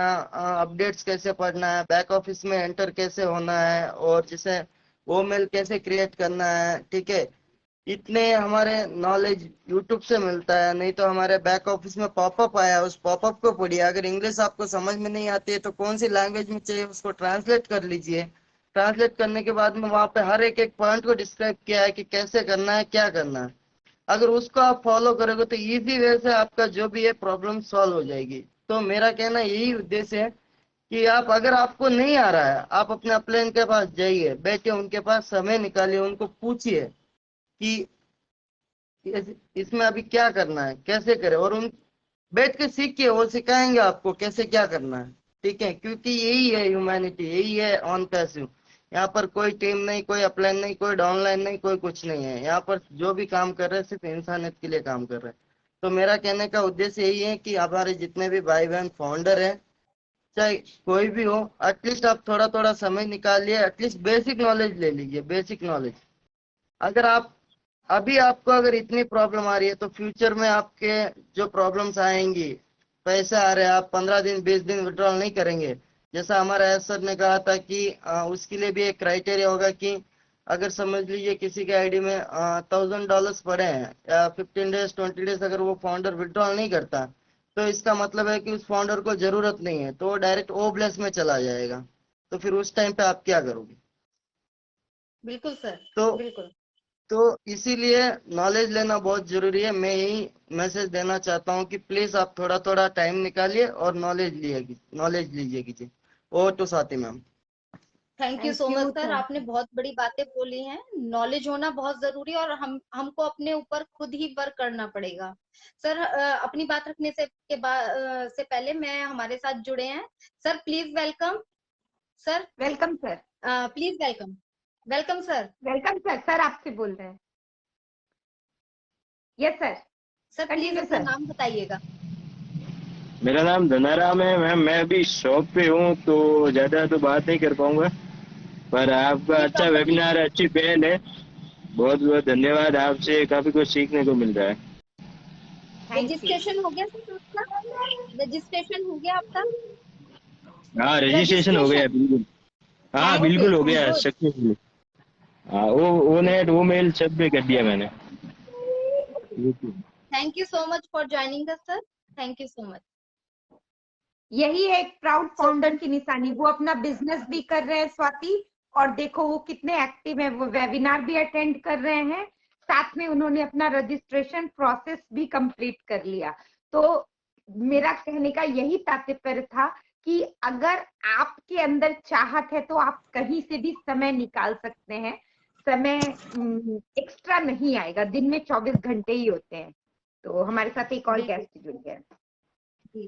C: अपडेट्स कैसे पढ़ना है, बैक ऑफिस में एंटर कैसे होना है, और जैसे वो मेल कैसे क्रिएट करना है, ठीक है, इतने हमारे नॉलेज यूट्यूब से मिलता है। नहीं तो हमारे बैक ऑफिस में पॉपअप आया, उस पॉपअप को पढ़िए। अगर इंग्लिश आपको समझ में नहीं आती है तो कौन सी लैंग्वेज में चाहिए उसको ट्रांसलेट कर लीजिए। ट्रांसलेट करने के बाद में वहां पे हर एक एक पॉइंट को डिस्क्राइब किया है कि कैसे करना है, क्या करना है। अगर उसको आप फॉलो करोगे तो इजी वे से आपका जो भी है प्रॉब्लम सॉल्व हो जाएगी। तो मेरा कहना यही उद्देश्य है कि आप, अगर आपको नहीं आ रहा है, आप अपने अपलाइन के पास जाइए, बैठिए उनके पास, समय निकालिए, उनको पूछिए कि इसमें अभी क्या करना है, कैसे करें, और उन बैठ के सीखिए, वो सिखाएंगे आपको कैसे क्या करना है। ठीक है। क्योंकि यही है ह्यूमैनिटी, यही है ऑन पैसिव। यहाँ पर कोई टीम नहीं, कोई अपलाइन नहीं, कोई डाउनलाइन नहीं, कोई कुछ नहीं है। यहाँ पर जो भी काम कर रहे हैं सिर्फ इंसानियत के लिए काम कर रहे हैं। तो मेरा कहने का उद्देश्य यही है कि हमारे जितने भी भाई बहन फाउंडर हैं, चाहे कोई भी हो, एटलीस्ट आप थोड़ा थोड़ा समय निकालिए, एटलीस्ट बेसिक नॉलेज ले लीजिए, बेसिक नॉलेज। अगर आप अभी आपको अगर इतनी प्रॉब्लम आ रही है तो फ्यूचर में आपके जो प्रॉब्लम्स आएंगी, पैसे आ रहे हैं, आप 15 दिन 20 दिन विड्रॉल नहीं करेंगे। जैसा हमारा एस सर ने कहा था कि उसके लिए भी एक क्राइटेरिया होगा कि अगर समझ लीजिए किसी के आईडी में $1000 पड़े हैं, या 15 डेज 20 डेज अगर वो फाउंडर विड्रॉल नहीं करता, तो इसका मतलब है कि उस फाउंडर को जरूरत नहीं है, तो वो डायरेक्ट ओ ब्लेस में चला जाएगा। तो फिर उस टाइम पे आप क्या करोगे?
A: बिल्कुल सर,
C: तो
A: बिल्कुल।
C: तो इसीलिए नॉलेज लेना बहुत जरूरी है। मैं यही मैसेज देना चाहता हूँ कि प्लीज आप थोड़ा थोड़ा टाइम निकालिए और नॉलेज लीजिए कीजिए। Over to Swati ma'am.
A: Thank you
B: thank
A: so
B: you
A: much sir,
B: sir.
A: आपने बहुत बड़ी बातें बोली हैं। नॉलेज होना बहुत जरूरी है और हमको अपने ऊपर खुद ही वर्क करना पड़ेगा। सर अपनी बात रखने के बाद से पहले मैं, हमारे साथ जुड़े हैं sir, please welcome sir.
B: Welcome sir.
A: Please welcome. Welcome sir.
B: Welcome sir. Sir आपसे बोल रहे हैं। Yes sir.
A: Sir please
B: continue
A: अपना
B: सर।
A: नाम बताइएगा।
D: मेरा नाम धनाराम है मैम। मैं अभी शॉप पे हूँ तो ज़्यादा तो बात नहीं कर पाऊंगा, पर आपका
A: कोई
D: अच्छा
A: प्रॉब्लम नहीं।
D: वेबिनार है, अच्छी पहल है। बहुत बहुत धन्यवाद, आपसे काफ़ी कुछ सीखने को मिल रहा है।
B: Thank you.
A: रजिस्ट्रेशन हो गया सर आपका? रजिस्ट्रेशन हो गया आपका?
D: हाँ, रजिस्ट्रेशन हो गया
A: रजिस्ट्रेशन।
D: बिल्कुल। हाँ
B: ओके
D: बिल्कुल हो गया
B: गुड।
D: सक्सेसफुल। हाँ, वो नेट वो मेल सब पे कर दिया मैंने।
A: Thank you so much for joining us sir, thank you so much.
B: यही है एक प्राउड फाउंडर की निशानी, वो अपना बिजनेस भी कर रहे हैं स्वाति, और देखो वो कितने एक्टिव है, वो वेबिनार भी अटेंड कर रहे हैं, साथ में उन्होंने अपना रजिस्ट्रेशन प्रोसेस भी कंप्लीट कर लिया। तो मेरा कहने का यही तात्पर्य था कि अगर आपके अंदर चाहत है तो आप कहीं से भी समय निकाल सकते हैं। समय एक्स्ट्रा नहीं आएगा, दिन में 24 घंटे ही होते हैं। तो हमारे साथ एक और गेस्ट जुड़ गया।
A: जी,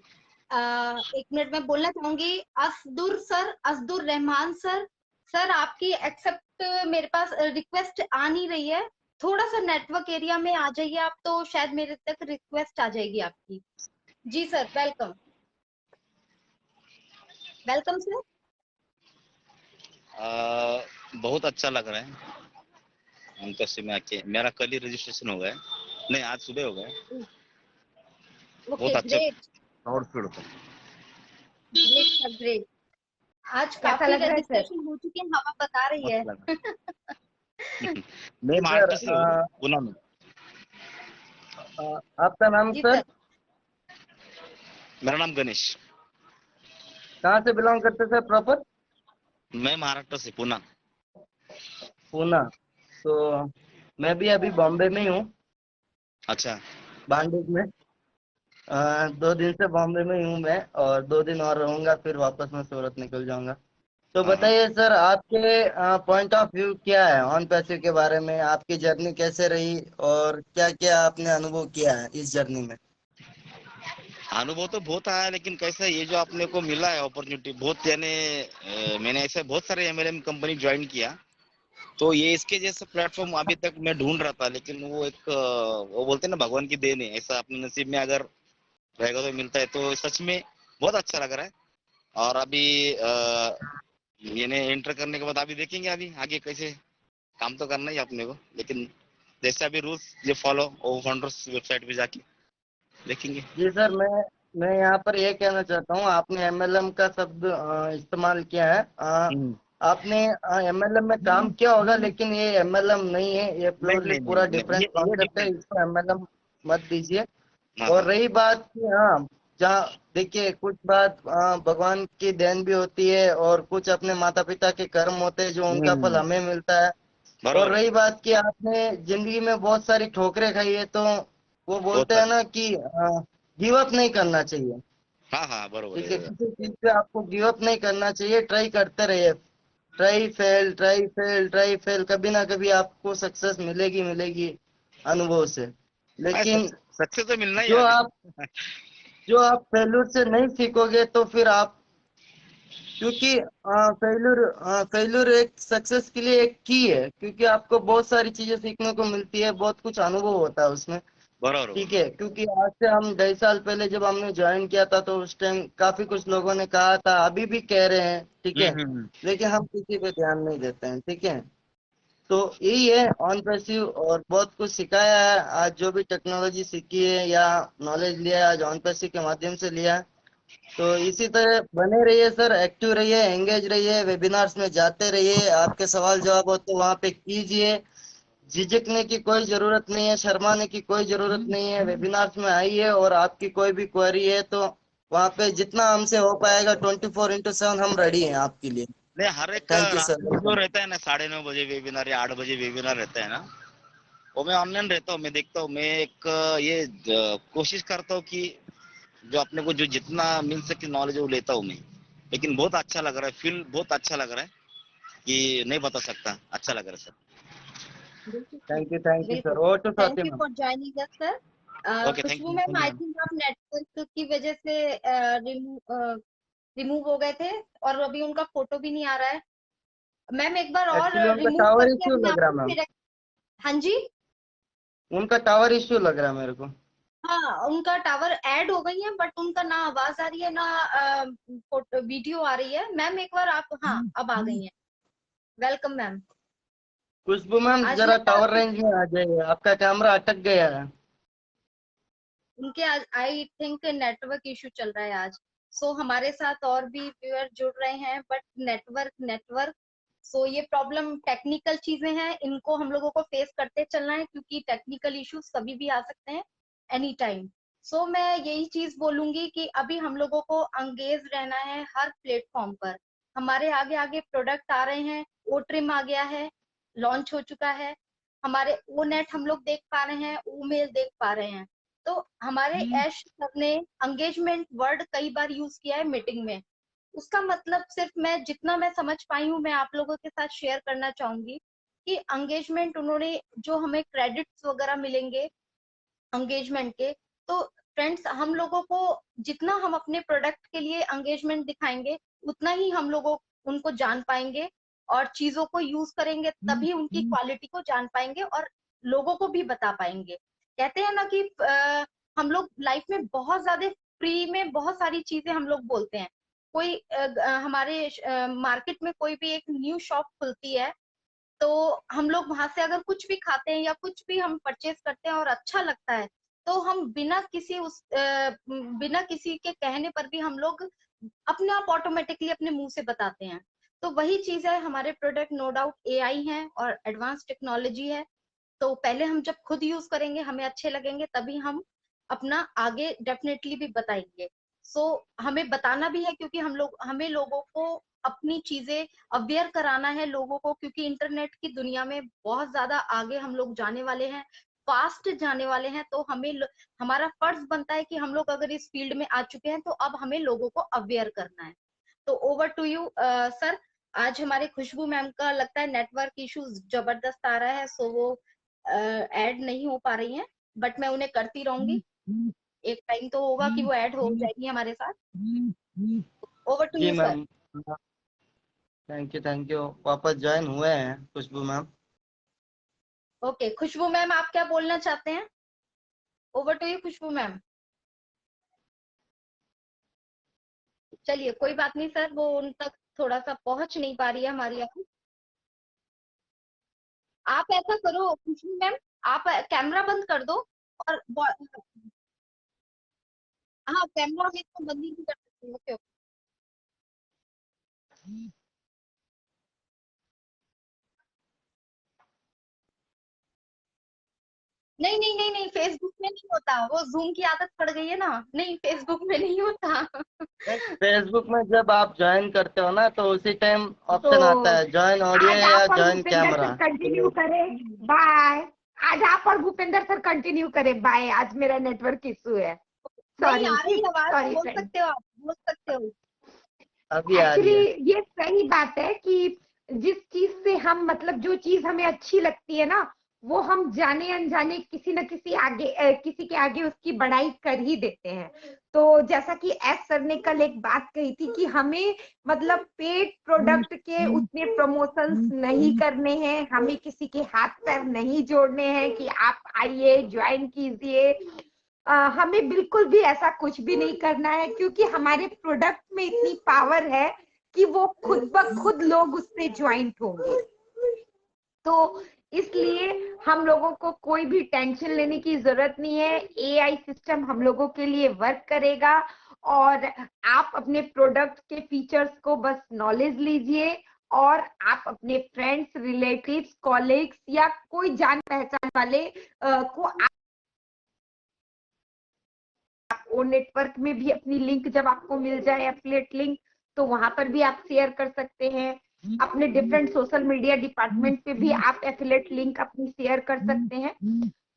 A: एक मिनट में बोलना चाहूंगी, असदुर रहमान सर, सर आपकी एक्सेप्ट मेरे पास रिक्वेस्ट आ नहीं रही है, थोड़ा सा नेटवर्क एरिया में आ जाइए आप, तो शायद मेरे तक रिक्वेस्ट आ जाएगी आपकी। जी सर, वेलकम वेलकम सर।
E: बहुत अच्छा लग रहा है मुंतशिर में आके। मेरा कल ही रजिस्ट्रेशन हो गया है, नहीं आज सुबह हो गया है।
A: ओके
E: बहुत अच्छा
A: ग्रेट
E: और फील होता है।
A: ग्रेट सर ग्रेट, आज
B: कैसा
A: काफी
B: लग रहा है सर?
A: रजिस्ट्रेशन हो चुके हैं, हवा बता रही है।
E: मस्त लग रहा है। मैं
C: जी सर,
E: महाराष्ट्र से हूँ, पूना में।
C: आपका नाम
A: जी
C: सर?
A: सर,
E: मेरा नाम गणेश,
C: कहाँ से बिलोंग करते सर प्रॉपर?
E: मैं महाराष्ट्र से, पूना।
C: पूना। तो मैं भी अभी बॉम्बे में ही हूँ,
E: अच्छा,
C: भांडुप में। 2 दिन से बॉम्बे में ही हूँ मैं, और 2 दिन और रहूंगा, फिर वापस मैं सूरत निकल जाऊंगा। तो
E: हाँ हाँ।
C: बताइए सर, आपके पॉइंट ऑफ व्यू क्या है ऑन पैसिव के बारे में? आपकी जर्नी कैसे रही और क्या क्या आपने अनुभव किया है इस जर्नी में?
E: अनुभव तो बहुत आया, लेकिन कैसा ये जो आपने को मिला है अपॉर्चुनिटी बहुत, यानी मैंने ऐसे बहुत सारे एमएलएम कंपनी ज्वाइन किया, तो ये इसके जैसा प्लेटफॉर्म अभी तक मैं ढूंढ रहा था, लेकिन वो एक वो बोलते हैं ना भगवान की देन है, ऐसा अपने नसीब में अगर रहेगा तो मिलता है। तो सच में बहुत अच्छा लग रहा है। और अभी ये एंटर करने के बाद अभी देखेंगे अभी आगे कैसे, काम तो करना ही है अपने को, लेकिन जैसे अभी रूल्स ये फॉलो वो फाउंडर्स वेबसाइट पे जाके देखेंगे।
C: जी सर, मैं यहाँ पर ये कहना चाहता हूँ, आपने एमएलएम का शब्द इस्तेमाल किया है।
E: हम्म।
C: आपने एमएलएम में काम किया होगा, लेकिन ये एमएलएम नहीं है, ये
E: नहीं
C: प्योरली
E: नहीं
C: पूरा
E: नहीं नहीं,
C: डिफरेंट
E: ये
C: कॉन्सेप्ट है,
E: डिफरेंट।
C: इसको एमएलएम मत दीजिए।
E: हाँ
C: और
E: हाँ।
C: रही बात कि हाँ, जहाँ देखिए कुछ बात भगवान की देन भी होती है, और कुछ अपने माता पिता के कर्म होते हैं जो उनका फल हमें मिलता है। और
E: बरोबर है।
C: रही बात कि आपने जिंदगी में बहुत सारी ठोकरें खाई है, तो वो
E: बहुत
C: बोलते हैं
E: सारे।
C: ना कि गिव अप नहीं करना चाहिए।
E: हाँ हाँ, बरोबर
C: ठीक है,
E: है।
C: किसी चीज पे आपको गिव अप नहीं करना चाहिए, ट्राई करते रहिए। Try fail, try fail, try fail, कभी ना कभी आपको सक्सेस मिलेगी मिलेगी अनुभव से। लेकिन
E: सक्सेस तो मिलना ही
C: जो
E: है अभी।
C: आप जो आप फेल्यूर से नहीं सीखोगे, तो फिर आप, क्योंकि फेल्यूर एक सक्सेस के लिए एक की है, क्योंकि आपको बहुत सारी चीजें सीखने को मिलती है, बहुत कुछ अनुभव होता है उसमें।
E: बरोबर
C: ठीक
E: बरोबर।
C: है, क्योंकि आज से हम 2.5 साल पहले जब हमने ज्वाइन किया था, तो उस टाइम काफी कुछ लोगों ने कहा था, अभी भी कह रहे हैं, ठीक है,
E: हम्म।
C: लेकिन हम किसी पे ध्यान नहीं देते हैं। ठीक है, तो यही है ऑन पैसिव, और बहुत कुछ सिखाया है आज, जो भी टेक्नोलॉजी सीखी है या नॉलेज लिया है आज ऑन पैसिव के माध्यम से लिया है। तो इसी तरह बने रहिए सर, एक्टिव रहिए, एंगेज रहिए, वेबिनार्स में जाते रहिए, आपके सवाल जवाब हो तो वहाँ पे कीजिए। झिझकने की कोई जरूरत नहीं है, शर्माने की कोई जरूरत नहीं है, वेबिनार्स में आइए, और आपकी कोई भी क्वेरी है तो वहाँ पे जितना हमसे हो पाएगा 24/7 हम रेडी हैं आपके लिए।
E: नहीं, हर एक
C: थैंक यू
E: रात में जो
C: सर।
E: रहता है ना 9:30 बजे वेबिनार या 8 बजे वेबिनार रहता है ना, वो मैं ऑनलाइन रहता हूँ, मैं देखता हूँ। मैं एक ये कोशिश करता हूँ कि जो अपने को जो जितना मिल सके नॉलेज वो लेता हूँ मैं। लेकिन बहुत अच्छा लग रहा है, फील बहुत अच्छा लग रहा है कि नहीं बता सकता, अच्छा लग रहा है सर।
A: बिल्कुल सर,
C: थैंक यू
A: बिल्कुल।
C: Sir. Over to
A: thank
C: Swati
A: you
C: ma'am.
A: For joining us sir.
E: Okay, thank
A: Khushboo
E: you,
A: ma'am,
E: thank
A: I
E: you.
A: Think आप नेटवर्क की वजह से रिमूव हो गए थे, और अभी उनका फोटो भी नहीं आ रहा है। मैम एक बार और
C: एक्चुअली उनका
A: रिमूव
C: टावर
A: करके
C: इश्यू
A: अपने
C: लग
A: आप
C: रहा
A: को
C: मैम,
A: फिर, हाँ जी,
C: उनका टावर इश्यू लग रहा है मेरे को।
A: हाँ उनका टावर ऐड हो गई है, बट उनका ना आवाज आ रही है, ना फोटो वीडियो आ रही है। मैम एक बार आप, हाँ अब आ गई हैं। Welcome ma'am.
C: खुशबू मैम,
A: आज
C: जरा
A: लगता
C: टावर
A: है
C: रेंज में आ जाइए, आपका कैमरा अटक गया है।
A: उनके आज आई थिंक नेटवर्क इशू चल रहा है आज। सो हमारे साथ और भी व्यूअर जुड़ रहे हैं, बट नेटवर्क नेटवर्क सो ये प्रॉब्लम टेक्निकल चीजें हैं, इनको हम लोगों को फेस करते चलना है, क्योंकि टेक्निकल इश्यूज कभी भी आ सकते हैं, एनी टाइम। सो मैं यही चीज बोलूंगी कि अभी हम लोगों को अंगेज रहना है हर प्लेटफॉर्म पर। हमारे आगे आगे प्रोडक्ट आ रहे हैं, ओ ट्रिम आ गया है, लॉन्च हो चुका है, हमारे ओ नेट हम लोग देख पा रहे हैं, ओ मेल देख पा रहे हैं। तो हमारे ऐश सर ने एंगेजमेंट वर्ड कई बार यूज किया है मीटिंग में। उसका मतलब सिर्फ मैं जितना मैं समझ पाई हूँ, मैं आप लोगों के साथ शेयर करना चाहूंगी कि एंगेजमेंट उन्होंने जो हमें क्रेडिट्स वगैरह मिलेंगे एंगेजमेंट के, तो फ्रेंड्स हम लोगों को जितना हम अपने प्रोडक्ट के लिए एंगेजमेंट दिखाएंगे, उतना ही हम लोगों उनको जान पाएंगे और चीजों को यूज करेंगे, तभी उनकी क्वालिटी को जान पाएंगे और लोगों को भी बता पाएंगे। कहते हैं ना कि हम लोग लाइफ में बहुत ज्यादा फ्री में बहुत सारी चीजें हम लोग बोलते हैं। कोई हमारे मार्केट में कोई भी एक न्यू शॉप खुलती है, तो हम लोग वहां से अगर कुछ भी खाते हैं या कुछ भी हम परचेज करते हैं और अच्छा लगता है, तो हम बिना किसी के कहने पर भी हम लोग अपने आप ऑटोमेटिकली अपने मुंह से बताते हैं। तो वही चीज है, हमारे प्रोडक्ट नो डाउट एआई है और एडवांस टेक्नोलॉजी है। तो पहले हम जब खुद यूज करेंगे, हमें अच्छे लगेंगे, तभी हम अपना आगे डेफिनेटली भी बताएंगे। सो हमें बताना भी है, क्योंकि हमें लोगों को अपनी चीजें अवेयर कराना है लोगों को, क्योंकि इंटरनेट की दुनिया में बहुत ज्यादा आगे हम लोग जाने वाले हैं, फास्ट जाने वाले हैं। तो हमारा फर्ज बनता है कि हम लोग अगर इस फील्ड में आ चुके हैं, तो अब हमें लोगों को अवेयर करना है। तो ओवर टू यू सर। आज हमारे खुशबू मैम का लगता है नेटवर्क इशू जबरदस्त आ रहा है, सो वो ऐड नहीं हो पा रही हैं, बट मैं उन्हें करती रहूंगी। एक टाइम तो होगा कि वो ऐड हो जाएगी हमारे साथ। ओवर टू
C: जी
A: you sir.
C: Ma'am, thank you. वापस ज्वाइन हुए हैं Khushboo ma'am.
A: Okay Khushboo ma'am, आप क्या बोलना चाहते हैं? Over to you Khushboo ma'am. चलिए कोई बात नहीं सर, वो उन तक थोड़ा सा पहुंच नहीं पा रही है हमारी आवाज। आप ऐसा करो खुशबू मैम, आप कैमरा बंद कर दो और हाँ कैमरा में तो बंद ही नहीं कर सकती। ओके। नहीं नहीं नहीं नहीं, फेसबुक में नहीं होता, वो जूम की आदत पड़ गई है ना, नहीं फेसबुक में नहीं होता।
C: फेसबुक में जब आप ज्वाइन करते हो ना, तो उसी टाइम
B: तो
C: ऑप्शन आता है ज्वाइन ऑडियो
B: आज
C: या
B: आप और
C: join
B: Bhupendra
C: camera.
B: Sir continue करें, बाय। आज आप और भूपेंद्र सर कंटिन्यू करें, बाय। आज मेरा नेटवर्क इशू है,
A: नहीं
B: सॉरी
A: आ रही आवाज,
B: सॉरी
A: बोल
B: फ्रेंड।
A: सकते हो आप, बोल सकते हो।
C: अभी आ रही
B: एक्चुअली
C: है।
B: ये सही बात है कि जिस चीज से हम मतलब जो चीज हमें अच्छी लगती है ना, वो हम जाने अनजाने किसी न किसी किसी के आगे उसकी बड़ाई कर ही देते हैं। तो जैसा कि एस सर ने कल एक बात कही थी कि हमें मतलब पेड प्रोडक्ट के उतने प्रमोशंस नहीं करने हैं, हमें किसी के हाथ पैर नहीं जोड़ने हैं कि आप आइए ज्वाइन कीजिए। हमें बिल्कुल भी ऐसा कुछ भी नहीं करना है, क्योंकि हमारे प्रोडक्ट में इतनी पावर है कि वो खुद ब खुद लोग उससे ज्वाइंट होंगे। तो इसलिए हम लोगों को कोई भी टेंशन लेने की जरूरत नहीं है, एआई सिस्टम हम लोगों के लिए वर्क करेगा। और आप अपने प्रोडक्ट के फीचर्स को बस नॉलेज लीजिए, और आप अपने फ्रेंड्स, रिलेटिव्स, कॉलीग्स या कोई जान पहचान वाले को ओ नेटवर्क में भी अपनी लिंक जब आपको मिल जाए एफिलिएट लिंक, तो वहां पर भी आप शेयर कर सकते हैं। अपने डिफरेंट सोशल मीडिया डिपार्टमेंट पे भी आप एफिलिएट लिंक अपनी शेयर कर सकते हैं।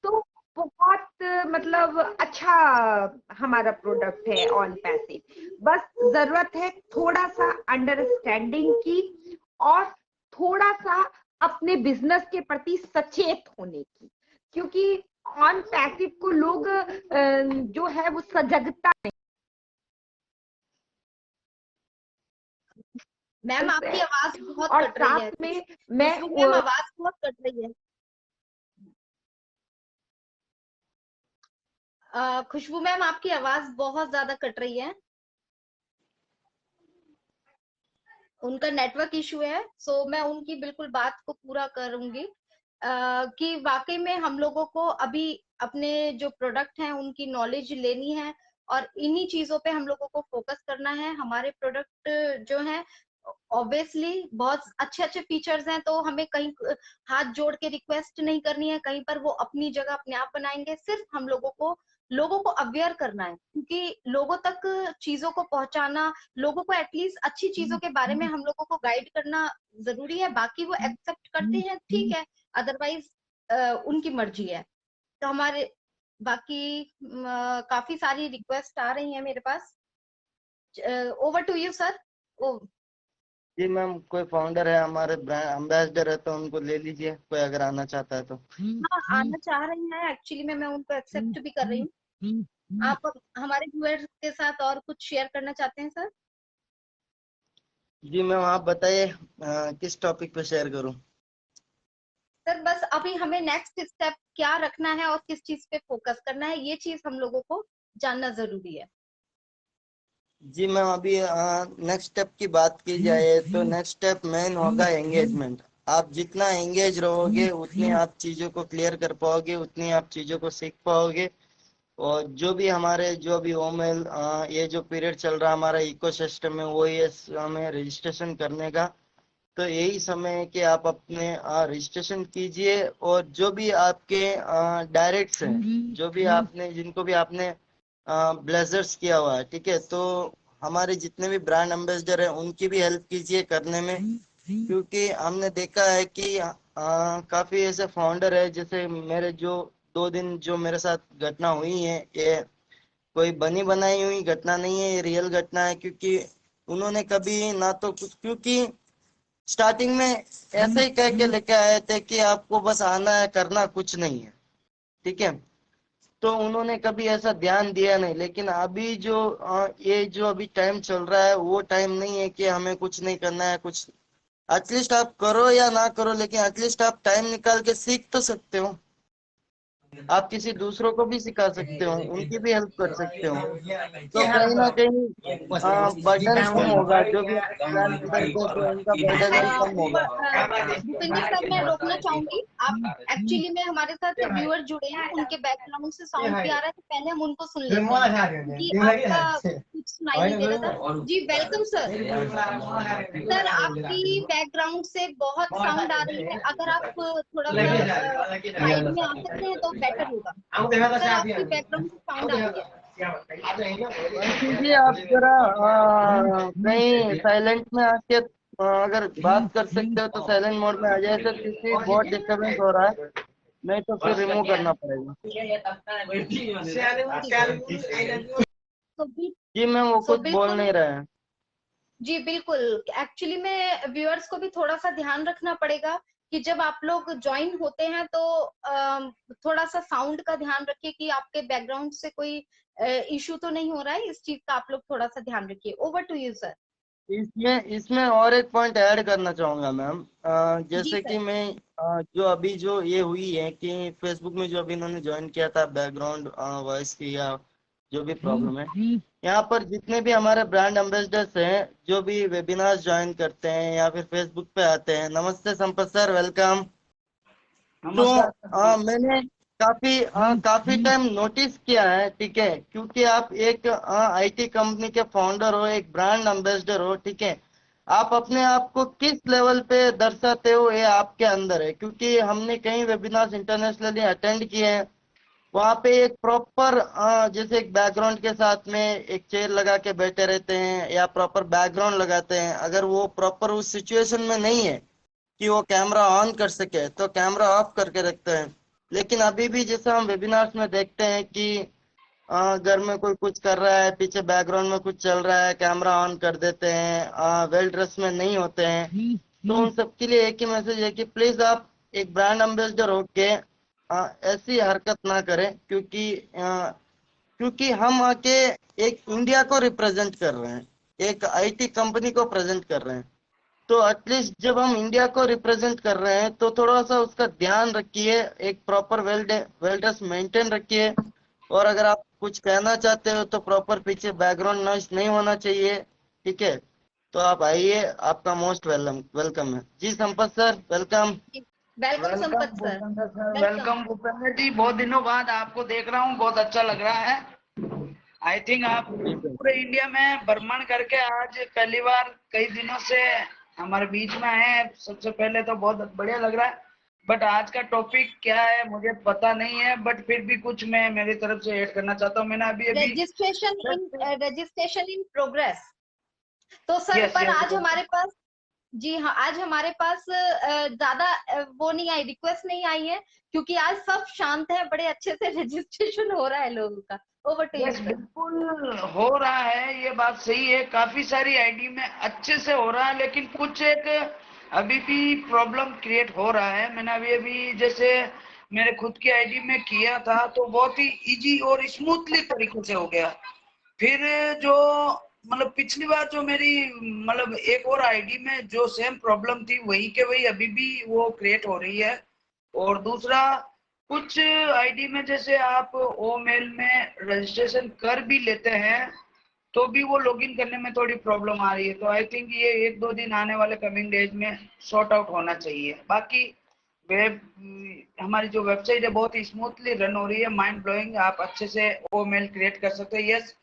B: तो बहुत मतलब अच्छा हमारा प्रोडक्ट है ऑन पैसिव। बस जरूरत है थोड़ा सा अंडरस्टैंडिंग की, और थोड़ा सा अपने बिजनेस के प्रति सचेत होने की, क्योंकि ऑन पैसिव को लोग जो है वो सजगता
A: मैम
B: नहीं
A: आपकी
B: है।
A: आवाज बहुत
B: और
A: कट रही है,
B: साथ में मैं
A: खुशबू मैम आवाज बहुत कट रही है। खुशबू मैम आपकी आवाज बहुत ज्यादा कट रही है, उनका नेटवर्क इशू है। सो मैं उनकी बिल्कुल बात को पूरा करूंगी कि वाकई में हम लोगों को अभी अपने जो प्रोडक्ट हैं उनकी नॉलेज लेनी है, और इन्हीं चीजों पे हम लोगों को फोकस करना है। हमारे प्रोडक्ट जो हैं ऑब्वियसली बहुत अच्छे अच्छे फीचर्स हैं, तो हमें कहीं हाथ जोड़ के रिक्वेस्ट नहीं करनी है, कहीं पर वो अपनी जगह अपने आप बनाएंगे। सिर्फ हम लोगों को अवेयर करना है, क्योंकि लोगों तक चीजों को पहुंचाना, लोगों को एटलीस्ट अच्छी चीजों के बारे में हम लोगों को गाइड करना जरूरी है। बाकी वो एक्सेप्ट करते हैं, ठीक है, अदरवाइज उनकी मर्जी है। तो हमारे बाकी काफी सारी रिक्वेस्ट आ रही हैं मेरे पास। Over to you sir.
C: जी मैम, कोई फाउंडर है हमारे ब्रांड एम्बेसडर है तो उनको ले लीजिए, कोई अगर आना चाहता है तो।
A: हाँ, आना चाह रही हैं एक्चुअली मैं उनको एक्सेप्ट भी कर रही हूँ। आप हमारे व्यूअर्स के साथ और कुछ शेयर करना चाहते हैं सर?
C: जी मैम, आप बताइए किस टॉपिक पे शेयर करूं।
A: सर बस अभी हमें नेक्स्ट स्टेप क्या रखना है और किस चीज पे फोकस करना है, ये चीज हम लोगों को जानना जरूरी है।
C: जी मैम, अभी नेक्स्ट स्टेप की बात की जाए तो नेक्स्ट स्टेप मेन होगा एंगेजमेंट। आप जितना एंगेज रहोगे उतनी आप चीज़ों को क्लियर कर पाओगे, उतनी आप चीज़ों को सीख पाओगे। और जो भी हमारे जो भी ओमेल ये जो पीरियड चल रहा है हमारा इकोसिस्टम में, वो ये हमें रजिस्ट्रेशन करने का, तो यही समय है कि आप अपने रजिस्ट्रेशन कीजिए। और जो भी आपके डायरेक्ट्स हैं, जो भी आपने जिनको भी आपने ब्लेजर्स किया हुआ है, ठीक है, तो हमारे जितने भी ब्रांड एम्बेसडर हैं उनकी भी हेल्प कीजिए करने में। क्योंकि हमने देखा है कि काफी ऐसे फाउंडर है, जैसे मेरे जो 2 दिन जो मेरे साथ घटना हुई है, ये कोई बनी बनाई हुई घटना नहीं है, ये रियल घटना है। क्योंकि उन्होंने कभी ना तो कुछ, क्योंकि स्टार्टिंग में ऐसे ही कह के लेके आए थे कि आपको बस आना है, करना कुछ नहीं है, ठीक है, तो उन्होंने कभी ऐसा ध्यान दिया नहीं। लेकिन अभी जो ये जो अभी टाइम चल रहा है वो टाइम नहीं है कि हमें कुछ नहीं करना है। कुछ एटलीस्ट आप करो या ना करो, लेकिन एटलीस्ट आप टाइम निकाल के सीख तो सकते हो। आप किसी दूसरों को भी सिखा सकते हो, उनकी भी हेल्प कर सकते हो, तो कहीं ना कहीं बर्डन कम होगा। जो भी ब्रांड एम्बेसडर है उनका बर्डन भी कम होगा।
A: भूपेंद्र सर, मैं रोकना चाहूंगी। आप एक्चुअली में हमारे साथ व्यूअर जुड़े हैं, उनके बैकग्राउंड से साउंड भी आ रहा है, तो पहले हम उनको सुन लेते हैं क्योंकि आपका कुछ सुनाई नहीं दे रहा था। जी वेलकम सर। सर आपकी बैकग्राउंड से बहुत साउंड आ रही है, अगर आप थोड़ा सा साइड में आ सकते हैं तो बेटर होगा। सर आपकी बैकग्राउंड से साउंड आ रही है।
C: जी आप जरा कहीं साइलेंट में आके अगर बात कर सकते हो तो साइलेंट मोड में आ जाए सर, क्योंकि बहुत डिस्टरबेंस हो रहा है, नहीं तो फिर रिमूव करना पड़ेगा।
A: तो भी
C: जी मैम, वो कुछ बोल
A: बिल्कुल
C: नहीं रहा है।
A: जी बिल्कुल। एक्चुअली में व्यूअर्स को भी थोड़ा सा ध्यान रखना पड़ेगा कि जब आप लोग ज्वाइन होते हैं तो थोड़ा सा साउंड का ध्यान रखिए कि आपके बैकग्राउंड से कोई इशू तो नहीं हो रहा है। इस चीज का आप लोग थोड़ा सा ध्यान रखिए। Over to you sir.
C: इसमें इसमें और एक पॉइंट ऐड करना चाहूंगा मैम।
A: जी
C: जैसे कि
A: सर।
C: मैं जो अभी जो ये हुई है कि फेसबुक में जो अभी इन्होंने ज्वाइन किया था, बैकग्राउंड वॉइस की या जो भी प्रॉब्लम है, यहाँ पर जितने भी हमारे ब्रांड एम्बेसडर्स हैं जो भी वेबिनार ज्वाइन करते हैं या फिर फेसबुक पे आते हैं, नमस्ते संपत सर, वेलकम। तो मैंने काफी टाइम नोटिस किया है, ठीक है, क्योंकि आप एक आईटी कंपनी के फाउंडर हो, एक ब्रांड एम्बेसडर हो, ठीक है, आप अपने आप को किस लेवल पे दर्शाते हो ये आपके अंदर है। क्योंकि हमने कई वेबिनार्स इंटरनेशनली अटेंड किए हैं, वहाँ पे एक प्रॉपर जैसे एक बैकग्राउंड के साथ में एक चेयर लगा के बैठे रहते हैं या प्रॉपर बैकग्राउंड लगाते हैं। अगर वो प्रॉपर उस सिचुएशन में नहीं है कि वो कैमरा ऑन कर सके तो कैमरा ऑफ करके रखते हैं। लेकिन अभी भी जैसे हम वेबिनार्स में देखते हैं कि घर में कोई कुछ कर रहा है, पीछे बैकग्राउंड में कुछ चल रहा है, कैमरा ऑन कर देते हैं, वेल ड्रेस में नहीं होते हैं। तो उन सबके लिए एक ही मैसेज है कि प्लीज आप एक ब्रांड एम्बेसडर होके ऐसी हरकत ना करें। क्योंकि हम आके एक इंडिया को रिप्रेजेंट कर रहे हैं, एक आईटी कंपनी को प्रेजेंट कर रहे हैं। तो एटलीस्ट जब हम इंडिया को रिप्रेजेंट कर रहे हैं तो थोड़ा सा उसका ध्यान रखिए, एक प्रॉपर वेल ड्रेस मेंटेन रखिए। और अगर आप कुछ कहना चाहते हो तो प्रॉपर पीछे बैकग्राउंड नॉइस नहीं होना चाहिए, ठीक है। तो आप आइए, आपका मोस्ट वेलकम है। जी Sampat sir, welcome.
A: Welcome
F: welcome
A: Sampat sir.
F: Bhupendra sir,
A: welcome.
F: Welcome Bhupendra ji, बहुत दिनों बाद आपको देख रहा हूँ, बहुत अच्छा लग रहा है। आई थिंक आप पूरे इंडिया में भ्रमण करके आज पहली बार कई दिनों से हमारे बीच में आए हैं। सबसे पहले तो बहुत बढ़िया लग रहा है, बट आज का टॉपिक क्या है मुझे पता नहीं है, बट फिर भी कुछ मैं मेरी तरफ से ऐड करना चाहता हूँ। मैंने अभी
A: रजिस्ट्रेशन इन प्रोग्रेस। तो सर
F: Yes,
A: पर
F: yes,
A: आज
F: yes.
A: हमारे पास, जी हाँ, आज हमारे पास ज्यादा वो नहीं आई, रिक्वेस्ट नहीं आई है, क्योंकि आज सब शांत है, बड़े अच्छे से रजिस्ट्रेशन हो रहा है लोगों का। Over to you
F: yes,
A: sir.
F: बिल्कुल हो रहा है, ये बात सही है। काफी सारी आईडी में अच्छे से हो रहा है, लेकिन कुछ एक अभी भी प्रॉब्लम क्रिएट हो रहा है। मैंने अभी जैसे मेरे खुद की आईडी में किया था तो बहुत ही इजी और स्मूथली तरीके से हो गया। फिर जो मतलब पिछली बार जो मेरी मतलब एक और आईडी में जो सेम प्रॉब्लम थी वही के वही अभी भी वो क्रिएट हो रही है। और दूसरा, कुछ आईडी में जैसे आप ओ मेल में रजिस्ट्रेशन कर भी लेते हैं तो भी वो लॉगिन करने में थोड़ी प्रॉब्लम आ रही है। तो आई थिंक ये 1-2 दिन आने वाले कमिंग डेज में सॉर्ट आउट होना चाहिए। बाकी वेब हमारी जो वेबसाइट है बहुत ही स्मूथली रन हो रही है, माइंड ब्लोइंग। आप अच्छे से ओ मेल क्रिएट कर सकते हैं। यस,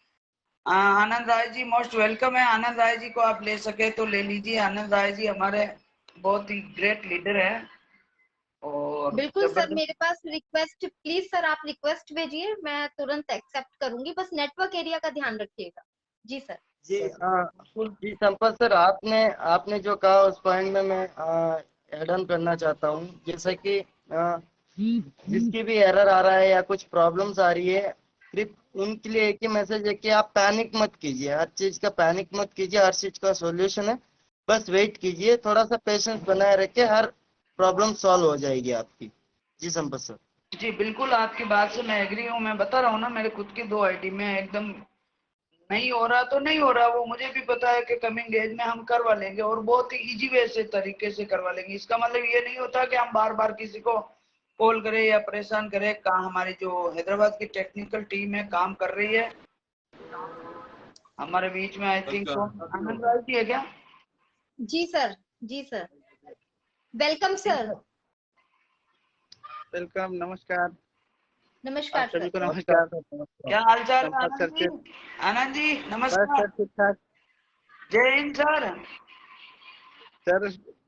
F: आनंद राय जी मोस्ट वेलकम है। आनंद राय जी को आप ले सके तो ले लीजिए। आनंद राय जी हमारे बहुत ही ग्रेट लीडर है और
A: बिल्कुल सर,
F: जबरदस्त।
A: मेरे पास रिक्वेस्ट, प्लीज सर आप रिक्वेस्ट भेजिए, मैं तुरंत एक्सेप्ट करूंगी, बस नेटवर्क एरिया का ध्यान रखिएगा। जी सर।
C: जी जी संपत सर, आपने आपने जो कहा उस पॉइंट में मैं एड ऑन करना चाहता हूँ। जैसे कि जिसकी भी एरर आ रहा है या कुछ प्रॉब्लम्स आ रही है, सिर्फ उनके लिए एक ही मैसेज है कि आप पैनिक मत कीजिए। हर चीज का पैनिक मत कीजिए, हर चीज का सॉल्यूशन है। बस वेट कीजिए, थोड़ा सा पेशेंस बनाए रखिए, हर प्रॉब्लम सॉल्व हो जाएगी आपकी। जी संपत सर।
F: जी बिल्कुल, आपकी बात से मैं एग्री हूँ। मैं बता रहा हूँ ना, मेरे खुद की 2 आईडी में एकदम नहीं हो रहा तो नहीं हो रहा, वो मुझे भी पता है कि कमिंग डेज में हम करवा लेंगे और बहुत ही इजी वे से तरीके से करवा लेंगे। इसका मतलब ये नहीं होता कि हम बार बार किसी को कॉल करें या परेशान करें। हमारी जो हैदराबाद की टेक्निकल टीम है काम कर रही है हमारे बीच में। आई थिंक तो आनंद राय जी है क्या?
A: जी सर। जी सर, वेलकम सर।
G: वेलकम, नमस्कार।
A: नमस्कार
G: आप सभी
A: सर।
G: को नमस्कार।
F: क्या हाल चाल है
G: संपत सर
F: आनंद
G: से
F: जी? आनंद जी
G: बस
F: नमस्कार।
G: सर ठीक ठाक।
F: जय हिंद सर।
G: सर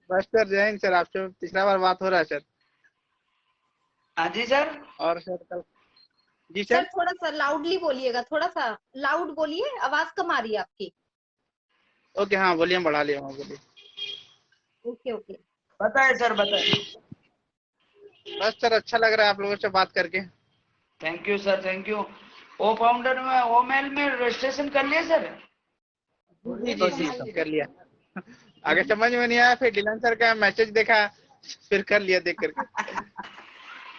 G: बस सर जय हिंद सर। आपसे पिछला बार बात हो रहा है सर।
F: हाँ जी सर।
G: और सर कल जी
A: सर
G: सर।
A: थोड़ा सा लाउडली बोलिएगा, थोड़ा सा लाउड बोलिए, आवाज कम आ रही है आपकी।
G: ओके, हाँ वॉल्यूम बढ़ा लिया। हाँ बोलिए।
A: Okay okay.
F: बताए सर, बताए।
G: बस सर अच्छा लग रहा है आप लोगों से बात करके।
F: Thank you sir, thank you. ओ फाउंडर में ओ मेल में रजिस्ट्रेशन कर लिया सर?
G: जी जी जी कर लिया। आगे समझ में नहीं आया, फिर डिलन सर का मैसेज देखा, फिर कर लिया देख करके।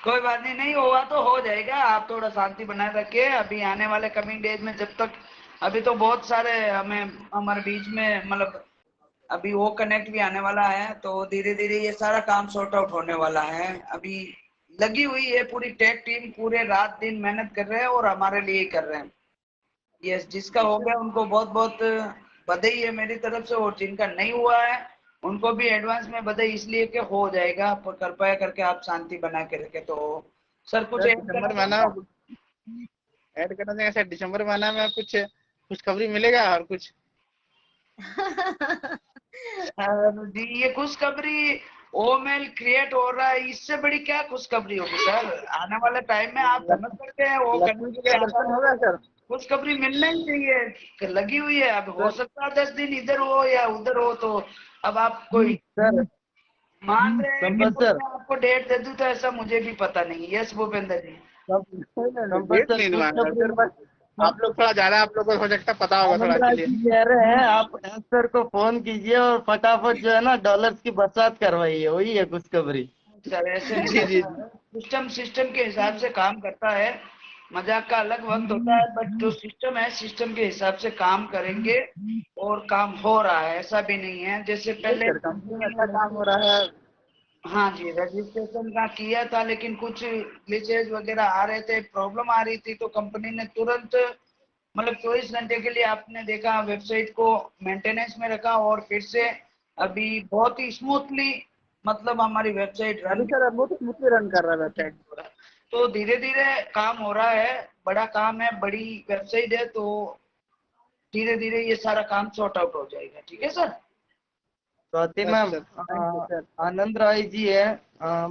F: कोई बात नहीं, नहीं हुआ तो हो जाएगा। आप थोड़ा शांति बनाए रखिए। अभी आने वाले कमिंग डेज में जब तक, अभी तो बहुत सारे हमें हमारे बीच में मतलब अभी वो कनेक्ट भी आने वाला है, तो धीरे धीरे ये सारा काम सॉर्ट आउट होने वाला है। अभी लगी हुई है पूरी टेक टीम, पूरे रात दिन मेहनत कर रहे हैं और हमारे लिए ही कर रहे हैं। यस, जिसका हो गया उनको बहुत बहुत बधाई है मेरी तरफ से, और जिनका नहीं हुआ है उनको भी एडवांस में बधाई, इसलिए कि हो जाएगा। पर कृपया करके आप शांति बना के रखें। तो सर कुछ
G: सर
F: ऐड करना
G: दिसंबर महीना
F: चाहूंगा?
G: ऐड करना चाहिए सर। दिसंबर महीना में कुछ खुशखबरी मिलेगा और कुछ।
F: जी, ये खुशखबरी ओ मेल क्रिएट हो रहा है, इससे बड़ी क्या खुशखबरी होगी सर? आने वाले टाइम में आप समझ सकते हैं वो
G: लक्ष्मी
F: करने
G: जी
F: के
G: का
F: लिए आता
G: दर्शन
F: है
G: होगा
F: तो
G: सर।
F: खुशखबरी मिलना ही चाहिए। लगी हुई है, अब हो
G: सर
F: सकता है 10 दिन इधर हो या उधर हो, तो अब आप कोई
C: सर
F: मान रहे हैं कि
C: संपत
F: तो
C: सर,
F: मैं आपको डेट दे दूं, तो ऐसा मुझे भी पता नहीं। यस भूपेंद्र जी।
C: संपत
G: डेट
C: सर
G: नहीं मांगा
C: खुशखबरी
G: सर। बस आप लोग थोड़ा ज्यादा, आप लोग को हो सकता है पता होगा थोड़ा,
C: आनंद राय
G: इसलिए।
C: जी कह रहे हैं आप एस सर को फोन कीजिए और फटाफट जो है ना डॉलर्स की बरसात करवाइए, वही है खुशखबरी।
F: सर ऐसे नहीं
G: जी जी
F: होता है, सिस्टम सिस्टम के हिसाब से काम करता है। मजाक का अलग वक्त होता है, बट जो सिस्टम है सिस्टम के हिसाब से काम करेंगे और काम हो रहा है। ऐसा भी नहीं है जैसे
G: जी
F: पहले
G: सर, कंपनी में अच्छा काम हो रहा है।
F: हाँ जी, रजिस्ट्रेशन का किया था लेकिन कुछ ग्लिचेज वगैरह आ रहे थे, प्रॉब्लम आ रही थी, तो कंपनी ने तुरंत मतलब 24 घंटे के लिए आपने देखा वेबसाइट को मेंटेनेंस में रखा और फिर से अभी बहुत ही स्मूथली मतलब हमारी वेबसाइट
G: अभी
F: रन
G: सर बहुत स्मूथली रन कर रहा है वेबसाइट।
F: तो धीरे धीरे काम हो रहा है। बड़ा काम है, बड़ी वेबसाइट है, तो धीरे धीरे ये सारा काम सॉर्ट आउट हो जाएगा। ठीक है sir.
C: Swati
G: sir
C: ma'am,
G: sir thank you sir.
C: Anand Rai ji है,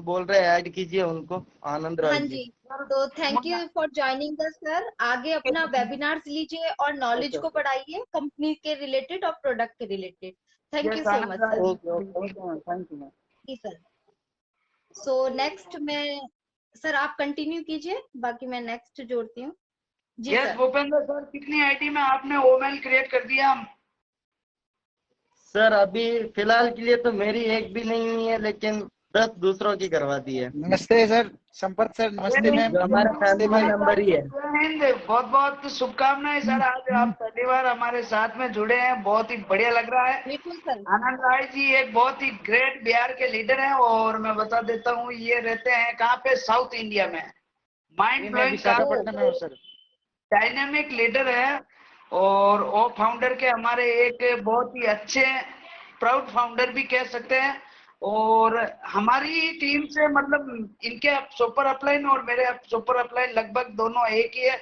C: बोल रहे हैं ऐड कीजिए उनको, आनंद
A: हाँ
C: राय जी।
A: जी, तो thank you for joining us sir. आगे अपना वेबिनार्स लीजिए और नॉलेज को बढ़ाइए कंपनी के रिलेटेड और प्रोडक्ट के related. Thank you
F: yes
A: so
F: Anand
A: much
F: Rai
A: sir.
G: Okay okay okay ma'am, thank you ma'am.
A: जी सर। सो नेक्स्ट मैं, सर आप कंटिन्यू कीजिए, बाकी मैं नेक्स्ट जोड़ती हूँ। जी
F: यस
A: सर।
F: भूपेंद्र सर, कितनी आईडी में आपने ओमेल क्रिएट कर दिया?
C: सर अभी फिलहाल के लिए तो मेरी एक भी नहीं हुई है, लेकिन 10 दूसरों की करवा दी है,
G: नमस्ते सर संपत सर, नमस्ते मैम,
C: जो हमारा
G: नमस्ते
C: फैमिली
G: भाई।
C: मेंबर ही है।
F: जय हिंद, बहुत बहुत शुभकामनाएं सर। आज आप पहली बार हमारे साथ में जुड़े हैं, बहुत ही बढ़िया लग रहा है।
A: बिल्कुल सर।
F: आनंद राय जी एक बहुत ही ग्रेट बिहार के लीडर हैं, और मैं बता देता हूँ ये रहते हैं कहाँ पे, साउथ इंडिया में। माइंड
G: मैं
F: ब्लोइंग काम,
G: विशाखापट्टनम में हूँ सर।
F: डायनेमिक लीडर है, और वो फाउंडर के हमारे एक बहुत ही अच्छे प्राउड फाउंडर भी कह सकते हैं। और हमारी टीम से मतलब इनके सुपर अपलाइन और मेरे सुपर अपलाइन लगभग दोनों एक ही है।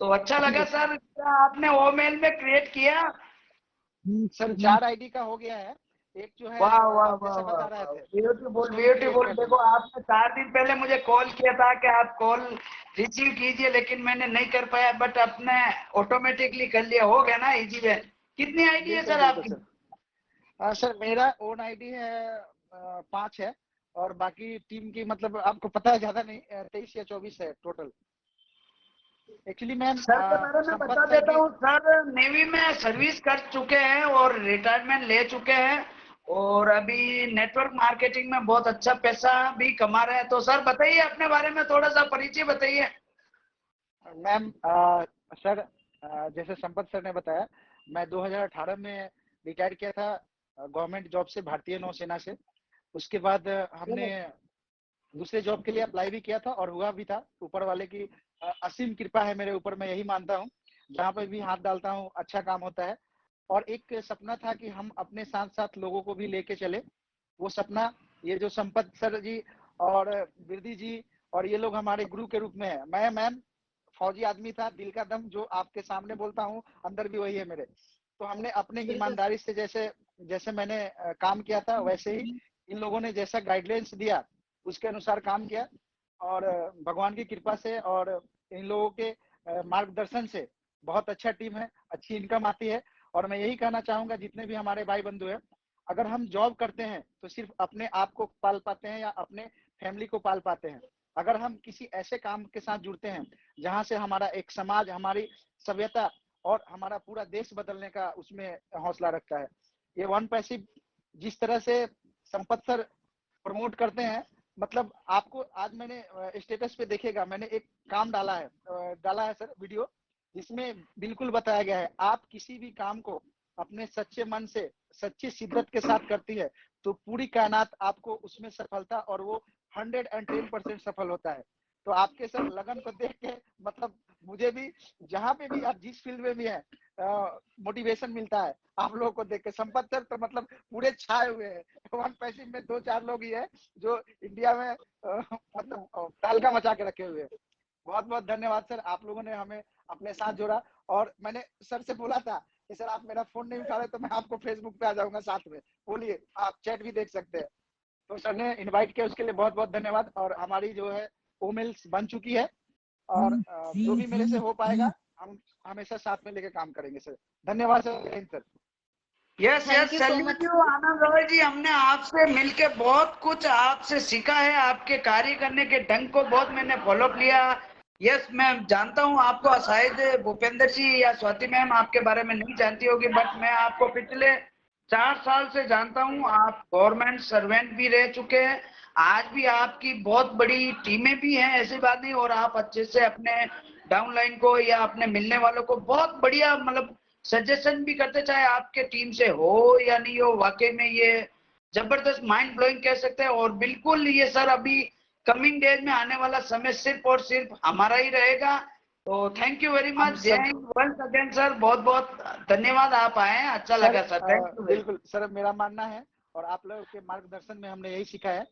F: तो अच्छा लगा सर, क्या आपने वो मेल में क्रिएट किया?
G: सर 4 आईडी का हो गया है, एक जो है
F: वाह वाह
G: आप
F: वाह
G: जैसा
F: वाह
G: बता रहे
F: वाह,
G: थे
F: ब्यूटीफुल
G: उसको भी क्रिएट
F: ब्यूटीफुल।
G: कर
F: देखो
G: दिया।
F: आपने 4 दिन पहले मुझे कॉल किया था कि आप कॉल रिसीव कीजिए, लेकिन मैंने नहीं कर पाया, बट आपने ऑटोमेटिकली कर लिया, हो गया ना इजी वे। कितनी आईडी है
G: बिल्कुल
F: सर
G: बिल्कुल
F: आपकी?
G: सर। सर मेरा ओन आईडी है 5 है, और बाकी टीम की मतलब आपको पता है ज्यादा नहीं, 23 या 24 है टोटल। एक्चुअली मैम
F: सर के बारे में
G: संपत
F: बता
G: सर
F: देता
G: की।
F: हूँ, सर नेवी में सर्विस कर चुके हैं और रिटायरमेंट ले चुके हैं, और अभी नेटवर्क मार्केटिंग में बहुत अच्छा पैसा भी कमा रहे हैं। तो सर बताइए अपने बारे में, थोड़ा सा परिचय बताइए।
G: मैम सर जैसे संपत सर ने बताया, मैं 2018 में रिटायर किया था गवर्नमेंट जॉब से, भारतीय नौसेना से। उसके बाद हमने दूसरे जॉब के लिए अप्लाई भी किया था और हुआ भी था। ऊपर वाले की असीम कृपा है मेरे ऊपर, मैं यही मानता हूँ। जहाँ पर भी हाथ डालता हूँ अच्छा काम होता है। और एक सपना था कि हम अपने साथ साथ लोगों को भी लेके चले। वो सपना ये जो संपत सर जी और बिरदी जी और ये लोग हमारे गुरु के रूप में है। मैं मैम फौजी आदमी था, दिल का दम जो आपके सामने बोलता हूँ अंदर भी वही है मेरे। तो हमने अपने
A: बिल्कुल
G: ईमानदारी से जैसे जैसे मैंने काम किया था, वैसे ही इन लोगों ने जैसा गाइडलाइंस दिया उसके अनुसार काम किया। और भगवान की कृपा से और इन लोगों के मार्गदर्शन से बहुत अच्छा टीम है, अच्छी इनकम आती है। और मैं यही कहना चाहूंगा जितने भी हमारे भाई बंधु हैं, अगर हम जॉब करते हैं तो सिर्फ अपने आप को पाल पाते हैं या अपने फैमिली को पाल पाते हैं। अगर हम किसी ऐसे काम के साथ जुड़ते हैं जहां से हमारा एक समाज, हमारी सभ्यता और हमारा पूरा देश बदलने का उसमें हौसला रखता है। ये वन पैसिव जिस तरह से संपत सर प्रमोट करते हैं, मतलब आपको आज मैंने स्टेटस पे देखेगा, मैंने एक काम डाला है सर वीडियो, जिसमें बिल्कुल बताया गया है आप किसी भी काम को अपने सच्चे मन से सच्ची शिद्दत के साथ करती है तो पूरी कायनात आपको उसमें सफलता, और वो 110% सफल होता है। तो आपके सर लगन को देख के मतलब मुझे भी जहाँ पे भी आप जिस फील्ड में भी है मोटिवेशन मिलता है आप लोगों को देख के। संपत सर तो मतलब पूरे छाए हुए हैं, वन पैसिव में 2-4 लोग ही है जो इंडिया में मतलब तहलका मचा के रखे हुए हैं। बहुत बहुत धन्यवाद सर, आप लोगों ने हमें अपने साथ जोड़ा। और मैंने सर से बोला था कि सर आप मेरा फोन नहीं उठा रहे तो मैं आपको फेसबुक पे आ जाऊंगा साथ में, बोलिए आप चैट भी देख सकते हैं। तो सर ने इनवाइट किया, उसके लिए बहुत बहुत धन्यवाद। और हमारी जो है ओमेल्स बन चुकी है, और जो भी मेरे से हो पाएगा हम हमेशा साथ में लेके काम करेंगे सर। धन्यवाद sir, Jai Hind sir.
F: Yes
A: thank
F: yes,
A: you so
F: salute
A: much.
F: You Anand Roy ji. हमने आपसे मिलके बहुत कुछ आपसे सीखा है, आपके कार्य करने के ढंग को बहुत मैंने फॉलो किया। यस, मैं जानता हूँ आपको, शायद भूपेंद्र जी या स्वाति मैम आपके बारे में नहीं जानती होगी, बट मैं आपको पिछले 4 साल से जानता हूँ। आप गवर्नमेंट सर्वेंट भी रह चुके हैं, आज भी आपकी बहुत बड़ी टीमें भी हैं, ऐसी बात नहीं। और आप अच्छे से अपने डाउनलाइन को या अपने मिलने वालों को बहुत बढ़िया मतलब सजेशन भी करते, चाहे आपके टीम से हो या नहीं हो। वाकई में ये जबरदस्त माइंड ब्लोइंग कह सकते हैं। और बिल्कुल ये सर अभी कमिंग डेज में आने वाला समय सिर्फ और सिर्फ हमारा ही रहेगा। तो थैंक यू वेरी
G: हम
F: मच, जय
G: सब
F: हिंद, वंस अगेन सर, बहुत बहुत धन्यवाद, आप आए हैं, अच्छा
G: सर
F: लगा sir, thank you very much.
G: बिल्कुल सर, मेरा मानना है और आप लोगों के मार्गदर्शन में हमने यही सीखा है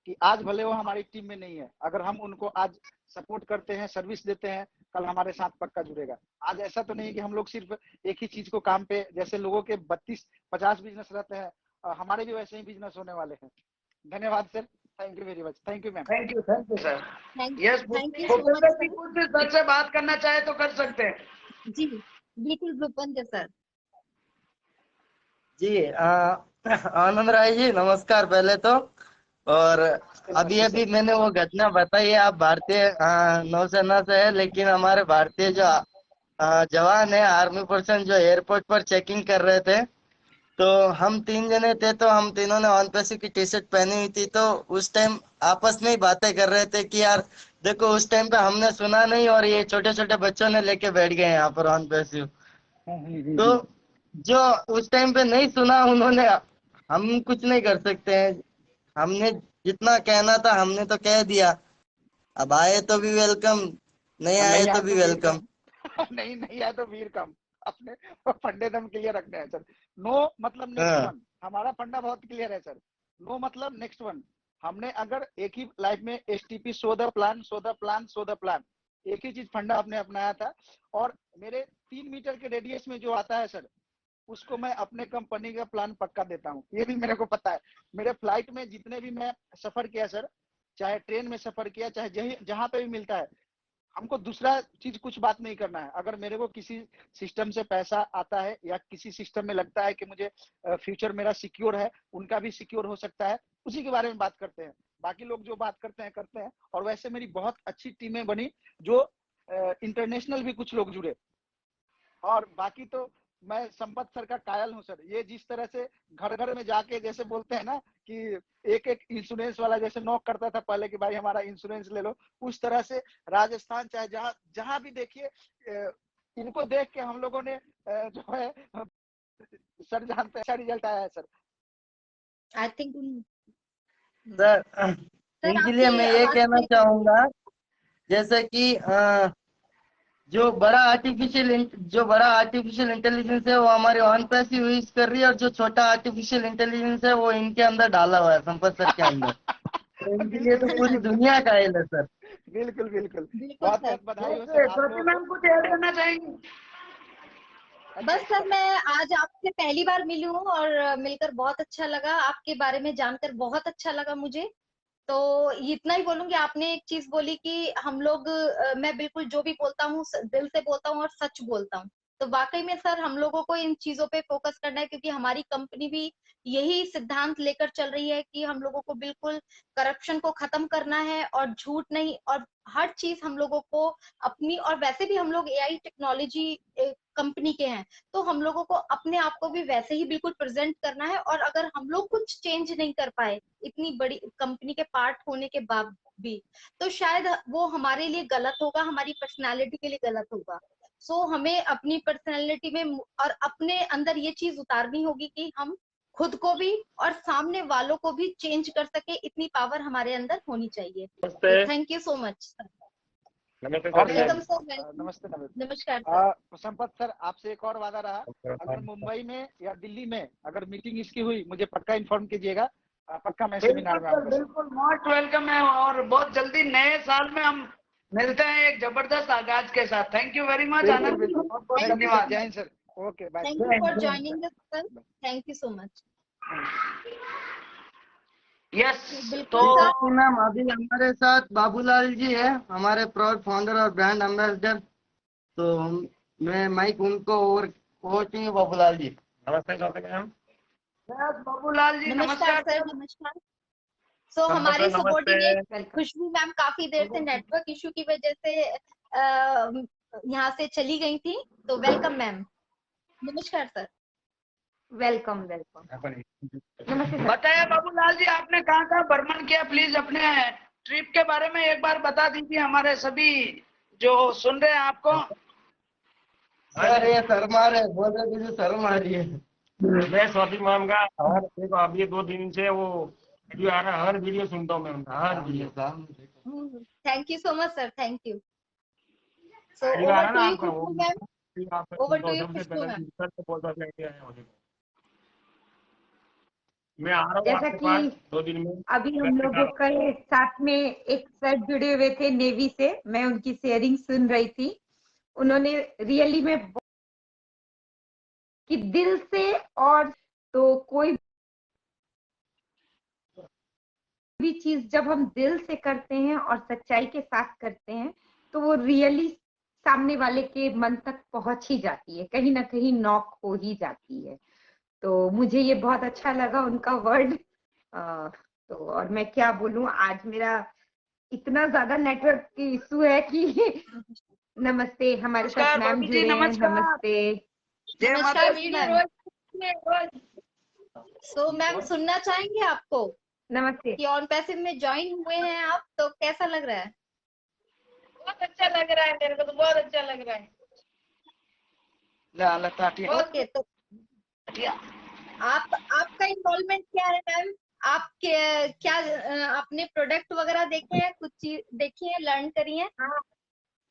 G: कि आज भले वो हमारी टीम में नहीं है, अगर हम उनको आज सपोर्ट करते हैं, सर्विस देते हैं, कल हमारे साथ पक्का जुड़ेगा। आज ऐसा तो नहीं कि हम लोग सिर्फ एक ही चीज को काम पे, जैसे लोगों के 32-50 बिजनेस रहते हैं, हमारे भी वैसे ही बिजनेस होने वाले हैं। धन्यवाद sir, thank you very much, thank you ma'am.
F: Thank you sir.
A: Thank
F: yes,
A: thank you so much
F: Bhupendra ji
A: sir.
F: कुछ सर से बात करना चाहे तो कर सकते हैं।
A: जी बिल्कुल भूपेंद्र सर।
C: जी आनंद राय जी नमस्कार पहले तो। और अभी अभी मैंने वो घटना बताई है, आप भारतीय नौसेना से है, लेकिन हमारे भारतीय जो जवान है, आर्मी पर्सन जो एयरपोर्ट पर चेकिंग कर रहे थे, तो हम 3 जने थे, तो हम तीनों ने ऑन पैसिव की टी शर्ट पहनी हुई थी। तो उस टाइम आपस में ही बातें कर रहे थे कि यार देखो उस टाइम पे हमने सुना नहीं और ये छोटे छोटे बच्चों ने लेके बैठ गए यहाँ पर ऑन पैसिव। तो जो उस टाइम पे नहीं सुना उन्होंने, हम कुछ नहीं कर सकते हैं। हमने जितना कहना था हमने तो कह दिया। अब आए तो भी वेलकम, नहीं आए
G: नहीं
C: तो
G: आए
C: भी
G: तो वीर
C: वेलकम।
G: कम। नहीं आए तो वीर कम। अपने फंडे दम क्लियर रखने हैं सर। नो मतलब नेक्स्ट
C: हाँ
G: वन, हमारा फंडा बहुत क्लियर है सर। नो मतलब नेक्स्ट वन। हमने अगर एक ही लाइफ में STP so the plan, so the plan, so the plan, एक ही चीज फंडा आपने अपनाया था। और मेरे 3 मीटर के रेडियस में जो आता है सर, उसको मैं अपने कंपनी का प्लान पक्का देता हूँ, ये भी मेरे को पता है। मेरे फ्लाइट में जितने भी मैं सफर किया सर, चाहे ट्रेन में सफर किया, चाहे जहां पे भी मिलता है, हमको दूसरा चीज कुछ बात नहीं करना है। अगर मेरे को किसी सिस्टम से पैसा आता है या किसी सिस्टम में लगता है कि मुझे फ्यूचर मेरा सिक्योर है, उनका भी सिक्योर हो सकता है, उसी के बारे में बात करते हैं। बाकी लोग जो बात करते हैं करते हैं। और वैसे मेरी बहुत अच्छी टीमें बनी, जो इंटरनेशनल भी कुछ लोग जुड़े। और बाकी तो मैं संपत सर का कायल हूँ सर। ये जिस तरह से घर घर में जाके जैसे बोलते हैं ना कि एक एक इंश्योरेंस वाला जैसे नॉक करता था पहले कि भाई हमारा इंश्योरेंस ले लो, उस तरह से राजस्थान चाहे जहाँ जहाँ भी देखिए, इनको देख के हम लोगों ने जो है सर जानते हैं अच्छा रिजल्ट आया है sir.
A: I think
C: sir,
A: sir
C: इनके लिए
A: आपकी
C: मैं ये
A: आवाज
C: कहना
A: ब्रेक हो रही है।
C: चाहूंगा, जैसे कि जो बड़ा आर्टिफिशियल इंटेलिजेंस है वो हमारे ऑन पैसिव यूज कर रही है, और जो छोटा आर्टिफिशियल इंटेलिजेंस है वो इनके अंदर डाला हुआ है, संपत सर के अंदर। तो इनके लिए
G: बिल्कुल
C: तो पूरी
G: बिल्कुल सर,
C: दुनिया कायल है सर।
G: बिल्कुल बिल्कुल।
A: बिल्कुल
G: बहुत
A: सर।
G: बहुत बधाई हो सर
F: ओके,
G: आप
F: स्वाति
G: लोगों
F: मैम
G: को।
F: कुछ ऐड करना चाहेंगी?
A: बस सर मैं आज आपसे पहली बार मिली हूँ और मिलकर बहुत अच्छा लगा, आपके बारे में जानकर बहुत अच्छा लगा मुझे। तो इतना ही बोलूंगी, आपने एक चीज बोली कि हम लोग मैं बिल्कुल जो भी बोलता हूँ दिल से बोलता हूँ और सच बोलता हूँ। तो वाकई में सर हम लोगों को इन चीजों पे फोकस करना है, क्योंकि हमारी कंपनी भी यही सिद्धांत लेकर चल रही है कि हम लोगों को बिल्कुल करप्शन को खत्म करना है और झूठ नहीं, और हर चीज हम लोगों को अपनी, और वैसे भी हम लोग एआई टेक्नोलॉजी कंपनी के हैं, तो हम लोगों को अपने आप को भी वैसे ही बिल्कुल प्रेजेंट करना है। और अगर हम लोग कुछ चेंज नहीं कर पाए इतनी बड़ी कंपनी के पार्ट होने के बाद भी, तो शायद वो हमारे लिए गलत होगा, हमारी पर्सनालिटी के लिए गलत होगा। सो हमें अपनी पर्सनालिटी में और अपने अंदर ये चीज उतारनी होगी कि हम खुद को भी और सामने वालों को भी चेंज कर सके, इतनी पावर हमारे अंदर होनी चाहिए। तो thank you so much sir.
G: और
A: वेलकम
G: सर
A: सर, वेलकम।
G: नमस्ते नमस्ते।
A: नमस्कार सर।
G: संपत सर आपसे एक और वादा रहा, अगर मुंबई में या दिल्ली में अगर मीटिंग इसकी हुई, मुझे पक्का इन्फॉर्म कीजिएगा। पक्का मैं सेमिनार
F: बिल्कुल
G: में
F: सर,
G: आऊंगा सर।
F: बिल्कुल मोस्ट वेलकम है। और बहुत जल्दी नए साल में हम मिलते हैं एक जबरदस्त आगाज के साथ। थैंक यू वेरी मच
G: बिल्कुल
F: आनंद जी,
G: बिल्कुल।
F: बहुत बहुत
G: थैंक यू सर,
F: धन्यवाद।
G: जय Hind sir. Okay bye
A: thank
G: sir.
A: You
F: जय हिंद,
A: फॉर
F: जय हिंद
A: joining sir. Thank you so much.
F: Yes, तो
A: बिल्कुल सर।
C: जी मैम, अभी हमारे साथ बाबूलाल जी है, हमारे प्राउड फाउंडर और ब्रांड एम्बेसडर। तो मैं माइक उनको over to you Babulal ji. नमस्ते मैम।
F: यस बाबूलाल जी
A: नमस्कार
F: नमस्कार
A: सर,
F: सर।
A: नमस्कार। सो हमारी सबॉर्डिनेट खुशबू मैम काफी देर से नेटवर्क इशू की वजह से यहाँ से चली गई थी, तो वेलकम मैम। नमस्कार सर।
B: Welcome welcome. नमस्ते सर।
F: बताया बाबूलाल जी, आपने कहाँ कहाँ भ्रमण किया? प्लीज अपने ट्रिप के बारे में एक बार बता दीजिए हमारे सभी जो सुन रहे हैं आपको।
C: सर ये शर्मा रहे, बोल रहे मुझे शर्म आ रही है।
D: मैं स्वाति मैम का हर देखो अभी 2 दिन से वो वीडियो आ रहा है, हर वीडियो सुनता हूँ मैं उनका, हर video.
A: Thank you so much sir, thank you. So
D: video आ
A: ओवर
D: रहा है
A: टू
D: ना
A: यू
D: आपका वो,
A: खुशबू मैम।
D: आपका
A: ओवर
D: सुनता
A: टू
D: हूँ
A: यू
D: सबसे
A: खुशबू
D: पहले
A: मैम।
D: सर से बहुत बहुत आया मुझे। मैं आ रहा हूँ
B: जैसा
D: आपके पास
B: कि
D: 2 दिन में।
B: अभी हम लोगों के साथ में एक सर जुड़े हुए थे नेवी से, मैं उनकी शेयरिंग सुन रही थी। उन्होंने रियली में कि दिल से, और तो कोई भी चीज जब हम दिल से करते हैं और सच्चाई के साथ करते हैं तो वो रियली सामने वाले के मन तक पहुंच ही जाती है, कहीं ना कहीं नॉक हो ही जाती है। तो मुझे ये बहुत अच्छा लगा उनका वर्ड। तो और मैं क्या बोलूं, आज मेरा इतना ज्यादा नेटवर्क की इशू है कि नमस्ते, हमारे साथ
F: नमस्कार
B: मैम
F: भाभी जी,
B: जुड़े हैं।
F: नमस्कार।
B: नमस्ते।
F: जय माता
A: नमस्कार
F: दी।
A: मैम। सो मैम सुनना चाहेंगे आपको
B: नमस्ते।
A: कि ऑन पैसिव में ज्वाइन हुए हैं आप, तो कैसा लग रहा है?
H: बहुत अच्छा लग रहा है, मेरे को तो बहुत अच्छा लग रहा है।
A: ओके, तो आपका इन्वॉल्वमेंट क्या है मैम? आप क्या आपने प्रोडक्ट वगैरह देखे हैं, कुछ चीज देखी है, लर्न करी है?
H: हाँ,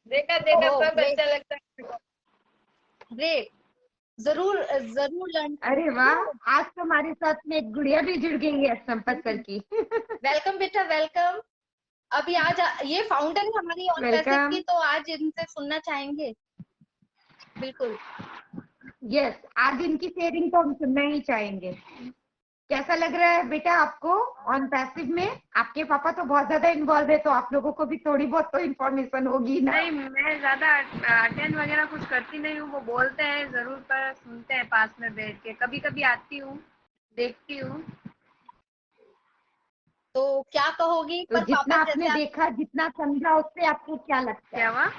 H: देखा देखा,
A: ओह,
H: सब
A: ग्रेट
H: अच्छा लगता है मेरे को।
A: ग्रेट, जरूर जरूर लर्न
B: अरे वाह, आज तो हमारे साथ में एक गुड़िया भी जुड़ गई है संपत सर की।
A: वेलकम बेटा, वेलकम। अभी आज ये फाउंडर है हमारी ऑन पैसिव
B: वेलकम।
A: की, तो आज इनसे सुनना चाहेंगे। बिल्कुल।
B: यस, आज इनकी शेयरिंग तो हम सुनना ही चाहेंगे। कैसा लग रहा है बेटा आपको ऑन पैसिव में? आपके पापा तो बहुत ज्यादा इन्वॉल्व है, तो आप लोगों को भी थोड़ी बहुत तो इन्फॉर्मेशन होगी ना?
H: नहीं, मैं ज्यादा अटेंड वगैरह कुछ करती नहीं हूँ, वो बोलते हैं जरूर, पर सुनते हैं पास में बैठ के। कभी कभी आती हूँ, देखती हूँ।
A: तो क्या कहोगी,
B: तो
A: पर
B: जितना
A: पापा
B: आपने
A: जैसे आप
B: देखा, जितना समझा, उससे आपको क्या लगता
H: क्या
B: है?
H: हुआ?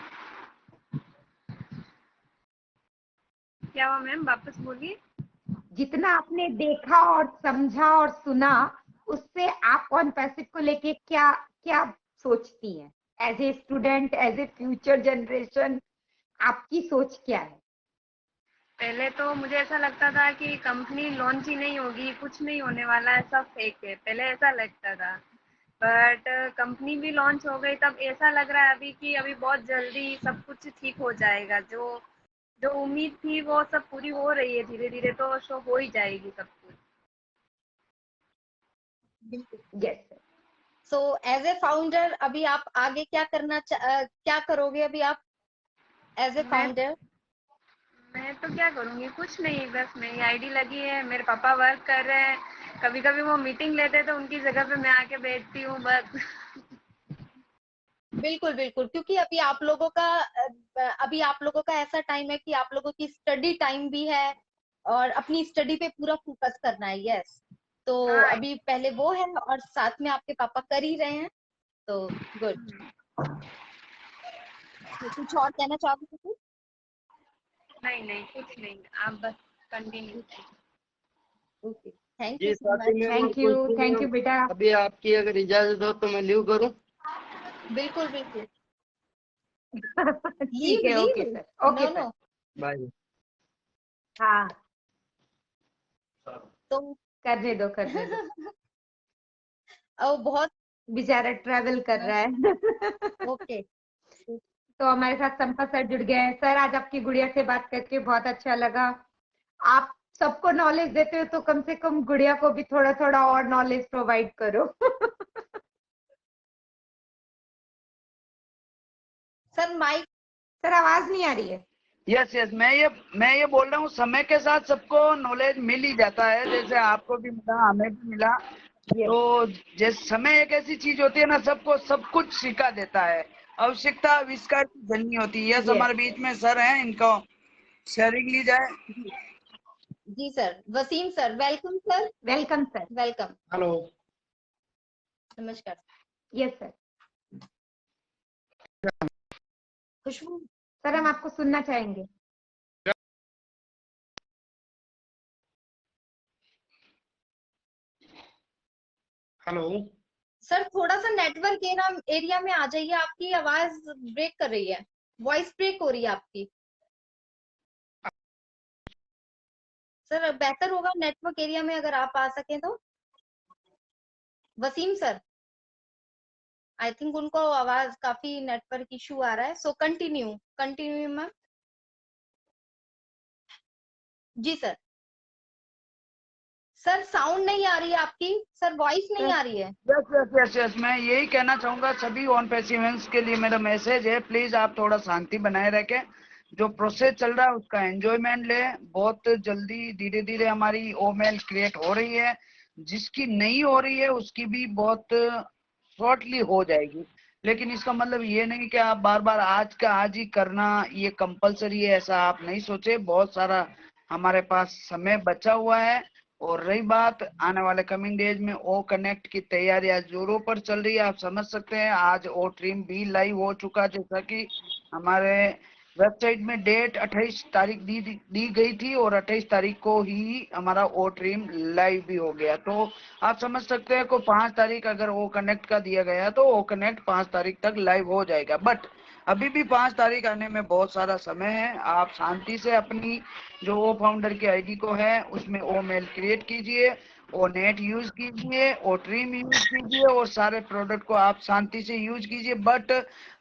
H: क्या हुआ मैम, वापस बोलिए।
B: जितना आपने देखा और समझा और सुना, उससे आप ऑन पैसिव को लेके क्या क्या सोचती हैं? As a student, as a future generation, आपकी सोच क्या है?
H: पहले तो मुझे ऐसा लगता था कि कंपनी लॉन्च ही नहीं होगी, कुछ नहीं होने वाला है, सब फेक है, पहले ऐसा लगता था। बट कंपनी भी लॉन्च हो गई, तब ऐसा लग रहा है अभी कि अभी बहुत जल्दी सब कुछ ठीक हो जाएगा। जो जो उम्मीद थी वो सब पूरी हो रही है, धीरे धीरे तो शो हो ही जाएगी सब कुछ।
B: Yes.
A: So as a founder अभी आप आगे क्या क्या करोगे अभी आप एज ए फाउंडर?
H: मैं तो क्या करूँगी, कुछ नहीं, बस मेरी आईडी लगी है, मेरे पापा वर्क कर रहे हैं। कभी कभी वो मीटिंग लेते हैं तो उनकी जगह पे मैं आके बैठती हूँ बस।
A: बिल्कुल बिल्कुल, क्योंकि अभी आप लोगों का ऐसा टाइम है कि आप लोगों की स्टडी टाइम भी है और अपनी स्टडी पे पूरा फोकस करना है। यस, तो
H: हाँ।
A: अभी पहले वो है और साथ में आपके पापा कर ही रहे हैं, तो गुड। कुछ और कहना चाहोगे कुछ?
H: नहीं नहीं, कुछ नहीं, आप बस कंटिन्यू।
A: ओके, थैंक यू
C: जी
A: सो
C: साथी
A: मच।
C: में और
B: थैंक
C: कुछ
B: यू बेटा।
C: अभी आपकी अगर इजाजत हो तो मैं लीव करूं।
A: बिल्कुल बिल्कुल,
B: ठीक
A: लीव
B: है, okay
A: leave,
B: sir,
A: no
B: okay sir.
A: No.
C: Bye.
B: हाँ,
A: तो
B: करने दो, करने दो।
A: बहुत
B: बेचारा ट्रैवल कर रहा है।
A: ओके।
B: तो हमारे साथ संपत सर जुड़ गए हैं। सर, आज आपकी गुड़िया से बात करके बहुत अच्छा लगा। आप सबको नॉलेज देते हो तो कम से कम गुड़िया को भी थोड़ा थोड़ा और नॉलेज प्रोवाइड करो।
A: Sir mike.
B: सर, आवाज नहीं आ रही है।
F: यस यस, मैं ये बोल रहा हूँ, समय के साथ सबको नॉलेज मिल ही जाता है, जैसे आपको भी मिला, हमें भी मिला। तो जैसे समय एक ऐसी चीज होती है ना, सबको सब कुछ सिखा देता है। आवश्यकता आविष्कार की जननी होती है। Yes,
B: Yes.
F: हमारे बीच में सर हैं, इनको शेयरिंग ली जाए।
A: जी sir, Wasim sir, welcome sir.
B: Welcome sir.
A: Welcome.
C: Hello.
A: नमस्कार।
B: Yes sir.
A: खुशबू
B: सर, हम आपको सुनना चाहेंगे।
C: हेलो।
A: सर, थोड़ा सा नेटवर्क एरिया में आ जाइए, आपकी आवाज ब्रेक कर रही है, वॉइस ब्रेक हो रही है आपकी। सर, बेहतर होगा नेटवर्क एरिया में अगर आप आ सकें तो। वसीम सर, आई थिंक उनको आवाज काफी नेटवर्क इशू आ रहा है, सो कंटिन्यू कंटिन्यू मैम। जी सर। सर साउंड नहीं आ रही है आपकी, सर वॉइस नहीं आ रही है।
F: यस यस यस यस, मैं यही कहना चाहूंगा सभी ऑन पैसिवेंस के लिए मेरा मैसेज है, प्लीज आप थोड़ा शांति बनाए रखें, जो प्रोसेस चल रहा है उसका एंजॉयमेंट ले। बहुत जल्दी धीरे धीरे हमारी ओमेल क्रिएट हो रही है, जिसकी नहीं हो रही है उसकी भी बहुत शॉर्टली हो जाएगी। लेकिन इसका मतलब ये नहीं कि आप बार बार आज का आज ही करना ये कंपलसरी है, ऐसा आप नहीं सोचे। बहुत सारा हमारे पास समय बचा हुआ है। और रही बात आने वाले कमिंग डेज में ओ कनेक्ट की तैयारियां जोरों पर चल रही है, आप समझ सकते हैं। आज ओ ट्रीम भी लाइव हो चुका, जैसा कि हमारे वेबसाइट में डेट 28 तारीख दी गई थी और 28 तारीख को ही हमारा ओ ट्रीम लाइव भी हो गया। तो आप समझ सकते हैं को 5 तारीख अगर ओ कनेक्ट का दिया गया तो ओ कनेक्ट 5 तारीख तक लाइव हो जाएगा। बट अभी भी 5 तारीख आने में बहुत सारा समय है। आप शांति से अपनी जो ओ फाउंडर की आईडी को है उसमें ओ मेल क्रिएट कीजिए, ओ नेट यूज कीजिए, ओ ट्रीम यूज कीजिए और सारे प्रोडक्ट को आप शांति से यूज कीजिए। बट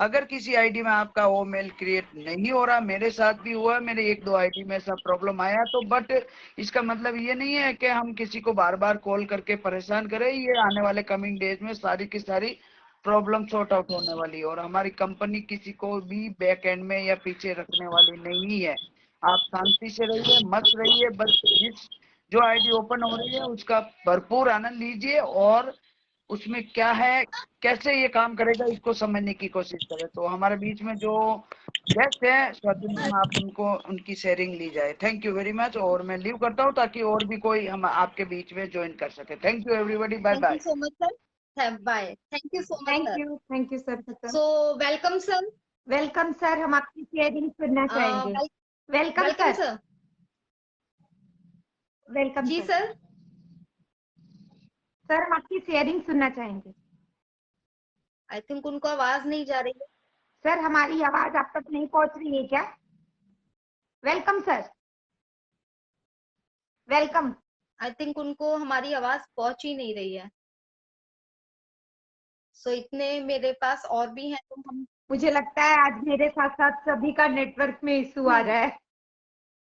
F: अगर किसी आईडी में आपका ओ मेल क्रिएट नहीं हो रहा, मेरे साथ भी हुआ, मेरे 1-2 आईडी में ऐसा प्रॉब्लम आया, तो बट इसका मतलब ये नहीं है कि हम किसी को बार बार कॉल करके परेशान करें। ये आने वाले कमिंग डेज में सारी की सारी प्रॉब्लम सॉर्ट आउट होने वाली है और हमारी कंपनी किसी को भी बैक एंड में या पीछे रखने वाली नहीं है। आप शांति से रहिए, मस्त रहिए, बस जिस जो आईडी ओपन हो रही है उसका भरपूर आनंद लीजिए और उसमें क्या है, कैसे ये काम करेगा, इसको समझने की कोशिश करें। तो हमारे बीच में जो गेस्ट है स्वाति मैम, आप उनको उनकी शेयरिंग ली जाए। थैंक यू वेरी मच और मैं लीव करता हूँ ताकि और भी कोई हम आपके बीच में ज्वाइन कर सके। Thank you everybody, bye
A: thank you
F: bye.
A: So much sir, bye. Thank you so much sir.
B: Thank you sir.
A: So welcome sir.
B: Welcome sir, हम आपकी शेयरिंग सुनना चाहेंगे। Welcome
A: welcome
B: sir.
A: Sir.
B: Welcome
A: जी
B: sir.
A: Sir.
B: Sir हम आपकी sharing सुनना चाहेंगे।
A: I think उनको आवाज नहीं जा रही है।
B: सर हमारी आवाज आप तक नहीं पहुंच रही है क्या? Welcome sir. Welcome.
A: I think उनको हमारी आवाज पहुंच ही नहीं रही है। सो इतने मेरे पास और भी हैं तो हम,
B: मुझे लगता है आज मेरे साथ साथ सभी का नेटवर्क में इशू आ रहा है।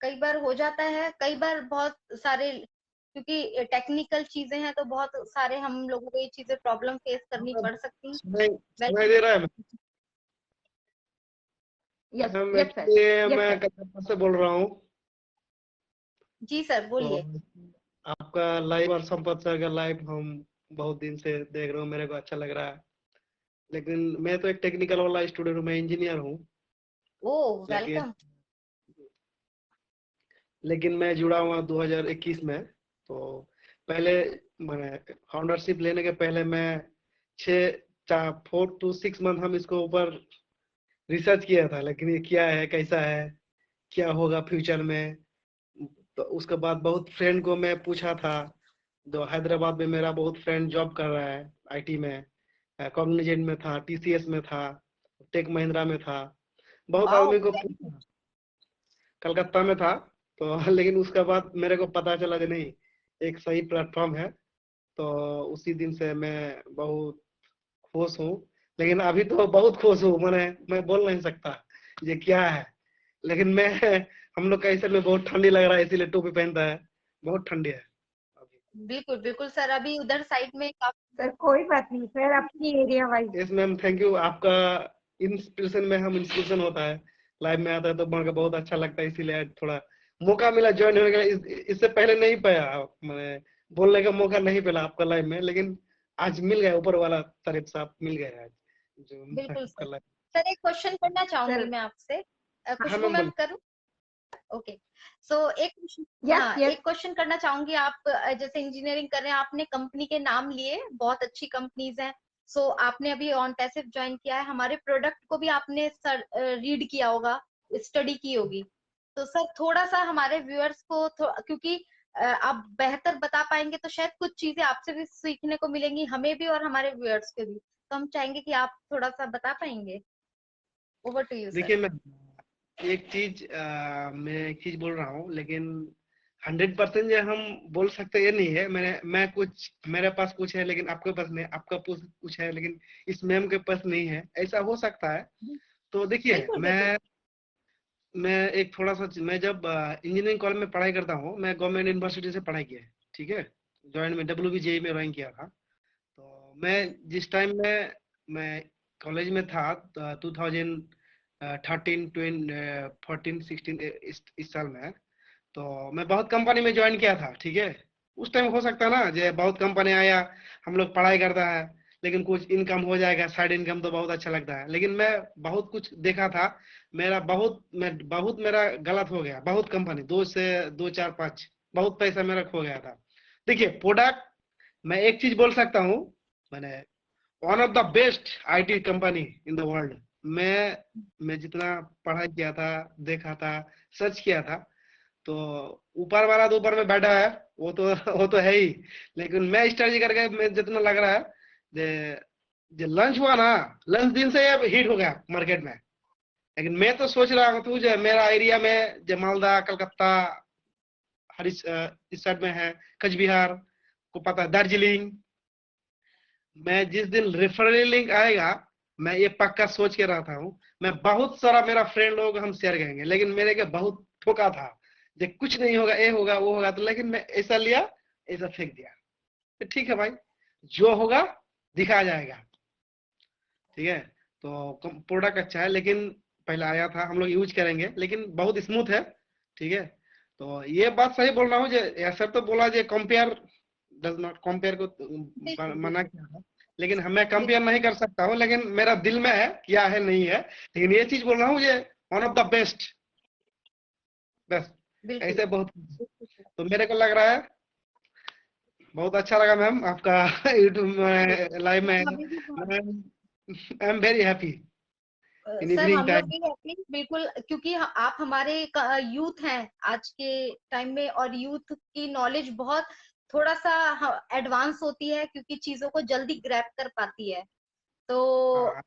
A: कई बार हो जाता है, कई बार बहुत सारे, क्योंकि टेक्निकल चीजें हैं तो बहुत सारे हम लोगों को ये चीजें प्रॉब्लम फेस करनी पड़ सकती
I: सुनाई दे रहा है?
B: Yes
I: ma'am
B: yes sir.
I: Actually मैं कलकत्ता से बोल रहा हूँ।
A: जी सर बोलिए।
I: तो आपका लाइव और संपत सर का लाइव हम बहुत दिन से देख रहे हूँ, मेरे को अच्छा लग रहा है। लेकिन मैं तो एक टेक्निकल वाला स्टूडेंट हूँ, मैं इंजीनियर हूँ।
A: ओह वेलकम।
I: लेकिन मैं जुड़ा हुआ 2021 में। तो पहले मैंने फाउंडरशिप लेने के पहले मैं 4 to 6 मंथ हम इसको ऊपर रिसर्च किया था, लेकिन ये क्या है, कैसा है, क्या होगा फ्यूचर में। तो उसके बाद बहुत फ्रेंड को मैं पूछा था, जो हैदराबाद में मेरा बहुत फ्रेंड जॉब कर रहा है आईटी में, कॉग्निजेंट में था, टीसीएस में था, टेक महिंद्रा में था, बहुत आदमी को पूछा, कलकत्ता में था। तो लेकिन उसके बाद मेरे को पता चला कि नहीं, एक सही प्लेटफॉर्म है। तो उसी दिन से मैं बहुत खुश हूँ। लेकिन अभी तो बहुत खुश हूँ, मैं बोल नहीं सकता ये क्या है। लेकिन मैं हम लोग कैसे में बहुत ठंडी लग रहा है, इसीलिए टोपी पहनता है, बहुत ठंडी है।
A: बिल्कुल बिल्कुल सर, अभी उधर साइड में
B: सर कोई बात नहीं सर, अपनी area wise.
I: Yes ma'am, thank you. आपका इंस्पिरेशन में हम इंस्पिरेशन होता है, लाइव में आता है तो मन का बहुत अच्छा लगता है, इसीलिए थोड़ा मौका मिला ज्वाइन होने का। इससे पहले नहीं पाया, मैंने बोलने का मौका नहीं मिला आपका लाइव में, लेकिन आज मिल गया, ऊपर वाला तारीफ साहब मिल गया आज जो
A: बिल्कुल
I: आपका लाइव।
A: सर एक क्वेश्चन करना चाहूंगी मैं आपसे, खुशबू मैम करूं? ओके सो एक एक क्वेश्चन करना चाहूंगी। आप जैसे इंजीनियरिंग कर रहे हैं, आपने कंपनी के नाम लिए, बहुत अच्छी कंपनीज हैं। सो आपने अभी ऑन पैसिव ज्वाइन किया है, हमारे प्रोडक्ट को भी आपने सर रीड किया होगा, स्टडी की होगी। तो सर थोड़ा सा हमारे व्यूअर्स को क्योंकि आप बेहतर बता पाएंगे तो शायद कुछ चीजें आपसे भी सीखने को मिलेंगी, हमें भी और हमारे व्यूअर्स को भी। तो हम चाहेंगे कि आप थोड़ा सा बता पाएंगे। Over to you sir.
I: देखिए मैं मैं एक चीज बोल रहा हूँ, लेकिन 100% जो हम बोल सकते ये नहीं है। मैं कुछ, मेरे पास कुछ है लेकिन आपके पास नहीं, आपका कुछ है लेकिन इस मैम के पास नहीं है, ऐसा हो सकता है। तो देखिए मैं एक थोड़ा सा, मैं जब इंजीनियरिंग कॉलेज में पढ़ाई करता हूँ, मैं गवर्नमेंट यूनिवर्सिटी से पढ़ाई किया है, ठीक है। ज्वाइन में WBJE में रैंक किया था। तो मैं जिस टाइम में मैं कॉलेज में था 2013 14 16 इस साल में, तो मैं बहुत कंपनी में ज्वाइन किया था। ठीक है, उस टाइम हो सकता है ना जो बहुत कंपनी आया, हम लोग पढ़ाई करता है लेकिन कुछ इनकम हो जाएगा, साइड इनकम तो बहुत अच्छा लगता है, लेकिन मैं बहुत कुछ देखा था, बहुत मेरा गलत हो गया। बहुत कंपनी 2 से 2 4 5 बहुत पैसा मेरा खो गया था। देखिए प्रोडक्ट, मैं एक चीज बोल सकता हूँ, मैंने one of the best IT company in the world. मैं जितना पढ़ाई किया था, देखा था, सर्च किया था, तो ऊपर वाला तो ऊपर में बैठा है, वो तो है ही, लेकिन मैं स्टडी करके मैं जितना लग रहा है जो लंच हुआ ना, लंच दिन से हिट हो गया मार्केट में। लेकिन मैं तो सोच रहा हूँ जो मेरा एरिया में जो मालदा, कलकत्ता, इस साइड में है, कच बिहार को पता है, दार्जिलिंग, मैं जिस दिन रेफरल लिंक आएगा, मैं ये पक्का सोच के रहता हूँ, मैं बहुत सारा मेरा फ्रेंड लोग हम शेयर करेंगे, लेकिन मेरे के बहुत ठोका था, जो कुछ नहीं होगा, ये होगा वो होगा, तो लेकिन मैं ऐसा लिया, ऐसा फेंक दिया। तो ठीक है भाई, जो होगा दिखा जाएगा। ठीक है, तो प्रोडक्ट अच्छा है, लेकिन पहले आया था, हम लोग यूज करेंगे, लेकिन बहुत स्मूथ है। ठीक है, तो ये बात सही बोल रहा हूँ, ऐसा तो बोला जो कंपेयर डज नॉट, कंपेयर को मना किया था, लेकिन हमें कंपेयर नहीं कर सकता हूँ, लेकिन मेरा दिल में है क्या है नहीं है, लेकिन ये चीज बोल रहा हूँ ये वन ऑफ द बेस्ट। बस ऐसे बहुत, तो मेरे को लग रहा है बहुत अच्छा लगा मैम आपका यूट्यूब लाइव में, I am very happy in
A: sir
I: evening
A: हम लोग
I: टाइम।
A: भी हैप्पी, बिल्कुल, क्योंकि आप हमारे यूथ हैं आज के टाइम में, और यूथ की नॉलेज बहुत थोड़ा सा एडवांस होती है, क्योंकि चीजों को जल्दी ग्रैब कर पाती है। तो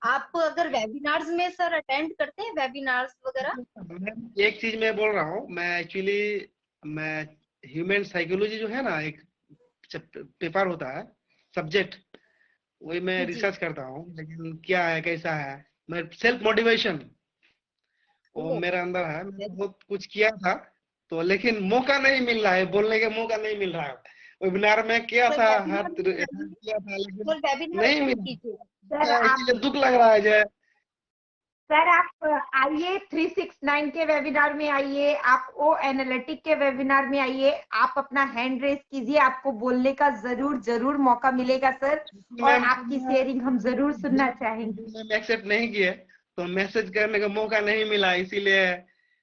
A: आप अगर वेबिनार्स में सर अटेंड करते हैं, वेबिनार्स वगैरह?
I: एक चीज मैं बोल रहा हूँ, मैं एक्चुअली मैं ह्यूमन साइकोलॉजी जो है ना, एक पेपर होता है सब्जेक्ट, वही मैं
A: जी।
I: रिसर्च करता हूँ, लेकिन क्या है कैसा है, मैं सेल्फ मोटिवेशन वो मेरे अंदर है, मैंने बहुत कुछ किया था, तो लेकिन मौका नहीं मिल रहा है, बोलने का मौका नहीं मिल रहा है। वेबिनार में किया था, हर किया था, लेकिन नहीं मिला, इसलिए दुख लग रहा है जय।
B: सर आप आइए 369 के वेबिनार में आइए, आप ओ एनालिटिक के वेबिनार में आइए, आप अपना हैंड रेस कीजिए, आपको बोलने का जरूर मौका मिलेगा सर, और आपकी शेयरिंग हम जरूर सुनना चाहेंगे।
I: मैंने एक्सेप्ट नहीं किए, तो मैसेज करने का मौका नहीं मिला, इसीलिए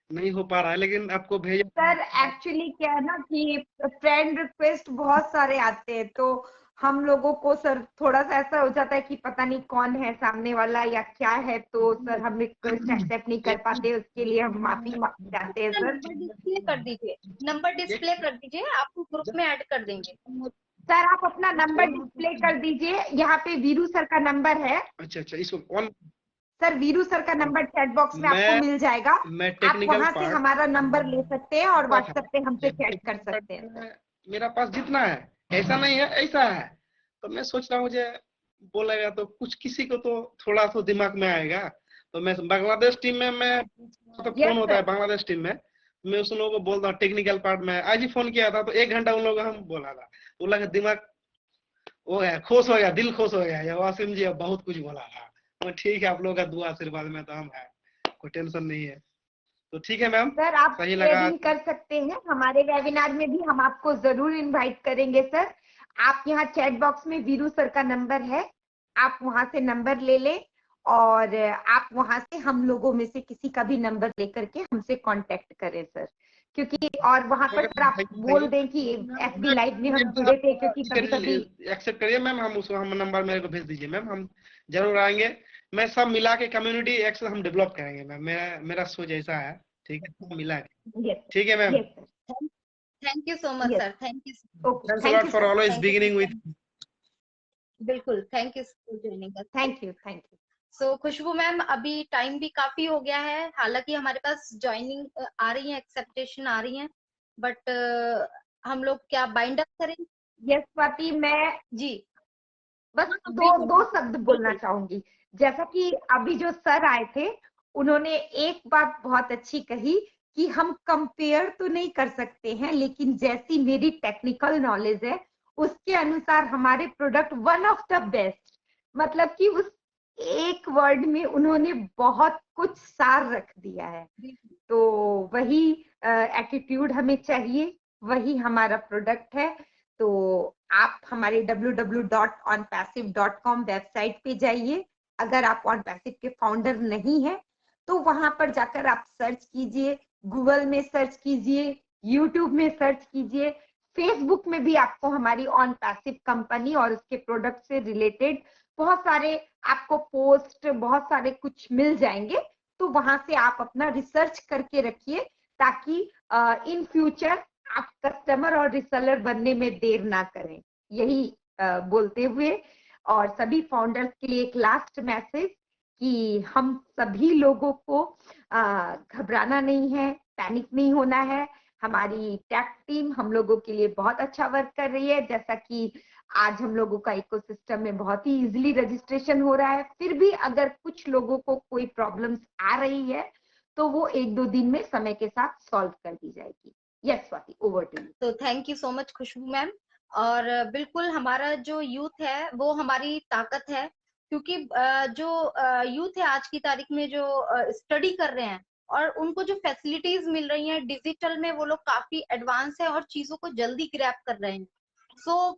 I: नहीं हो पा रहा है, लेकिन आपको भेजा।
B: सर एक्चुअली क्या है ना कि फ्रेंड रिक्वेस्ट बहुत सारे आते हैं, तो हम लोगों को सर थोड़ा सा ऐसा हो जाता है कि पता नहीं कौन है सामने वाला या क्या है, तो सर हम रिक्वेस्ट एक्सेप्ट नहीं कर पाते, उसके लिए हम माफी चाहते हैं सर।
A: नंबर डिस्प्ले कर दीजिए, नंबर डिस्प्ले कर दीजिए, आपको ग्रुप में ऐड कर देंगे।
B: सर आप अपना नंबर डिस्प्ले कर दीजिए, यहाँ पे वीरू सर का नंबर है।
I: अच्छा, इसको
B: सर वीरू सर का नंबर चैट बॉक्स में आपको मिल जाएगा, आप वहां से हमारा नंबर ले सकते हैं और व्हाट्सएप पे हमसे चैट कर सकते हैं।
I: मेरा पास जितना है, ऐसा नहीं है ऐसा है, तो मैं सोच रहा हूँ मुझे बोलेगा तो कुछ किसी को तो थोड़ा सा दिमाग में आएगा। तो मैं बांग्लादेश टीम में, मैं तो फोन होता है बांग्लादेश टीम में, मैं उन लोगों को बोलता हूँ टेक्निकल पार्ट में, आज ही फोन किया था, तो 1 घंटा उन लोगों को हम बोला था, वो लगा दिमाग हो गया, खुश हो गया, दिल खुश हो गया, वासिम जी अब बहुत कुछ बोला था। तो ठीक है, आप लोगों का दुआ आशीर्वाद में तो हम है, कोई टेंशन नहीं है। तो ठीक है मैम,
B: सर आप
I: सही लगा
B: ट्रेडिंग कर सकते हैं, हमारे वेबिनार में भी हम आपको जरूर इनवाइट करेंगे सर। आप यहाँ चैट बॉक्स में वीरू सर का नंबर है, आप वहां से नंबर ले लें, और आप वहां से हम लोगों में से किसी का भी नंबर लेकर के हमसे कांटेक्ट करें सर, क्योंकि और वहां पर सर आप बोल दें कि FB लाइव में हम जुड़े थे, क्योंकि कभी कभी
I: एक्सेप्ट करिए मैम, हम नंबर मेरे को भेज दीजिए मैम, हम जरूर आएंगे, मैं सब मिला के कम्युनिटी एक्सेस हम डेवलप करेंगे मैम, मेरा सोच ऐसा है। ठीक है, सब मिला के, ठीक है ma'am.
A: Thank you so much sir, thank you,
I: thanks a lot for always beginning with.
A: बिल्कुल, thank you for joining us,
B: thank you.
A: So Khushboo ma'am, अभी टाइम भी काफी हो गया है, हालांकि हमारे पास ज्वाइनिंग आ रही है, एक्सेप्टेशन आ रही है, बट हम लोग क्या बाइंड अप करें?
B: यस स्वाति, मैं
A: जी
B: बस दो शब्द बोलना चाहूंगी। जैसा कि अभी जो सर आए थे, उन्होंने एक बात बहुत अच्छी कही कि हम कंपेयर तो नहीं कर सकते हैं, लेकिन जैसी मेरी टेक्निकल नॉलेज है उसके अनुसार हमारे product one of the best, मतलब कि उस एक वर्ड में उन्होंने बहुत कुछ सार रख दिया है। तो वही एटीट्यूड हमें चाहिए, वही हमारा प्रोडक्ट है। तो आप हमारे www.onpassive.com वेबसाइट पे जाइए। अगर आप ऑनपैसिव के फाउंडर नहीं है तो वहां पर जाकर आप सर्च कीजिए, गूगल में सर्च कीजिए, यूट्यूब में सर्च कीजिए, फेसबुक में भी आपको हमारी ऑनपैसिव कंपनी और उसके प्रोडक्ट से रिलेटेड बहुत सारे आपको पोस्ट, बहुत सारे कुछ मिल जाएंगे। तो वहां से आप अपना रिसर्च करके रखिए ताकि इन फ्यूचर आप कस्टमर और रिसेलर बनने में देर ना करें। यही बोलते हुए और सभी फाउंडर्स के लिए एक लास्ट मैसेज कि हम सभी लोगों को घबराना नहीं है, पैनिक नहीं होना है। हमारी टेक टीम हम लोगों के लिए बहुत अच्छा वर्क कर रही है। जैसा कि आज हम लोगों का इकोसिस्टम में बहुत ही इजीली रजिस्ट्रेशन हो रहा है, फिर भी अगर कुछ लोगों को कोई प्रॉब्लम्स आ रही है तो वो 1-2 दिन में समय के साथ सॉल्व कर दी जाएगी। Yes Swati, over to you.
A: तो thank you so much Khushboo ma'am. और बिल्कुल हमारा जो यूथ है वो हमारी ताकत है, क्योंकि जो यूथ है आज की तारीख में जो स्टडी कर रहे हैं और उनको जो फैसिलिटीज मिल रही हैं डिजिटल में, वो लोग काफी एडवांस है और चीजों को जल्दी ग्रैब कर रहे हैं। सो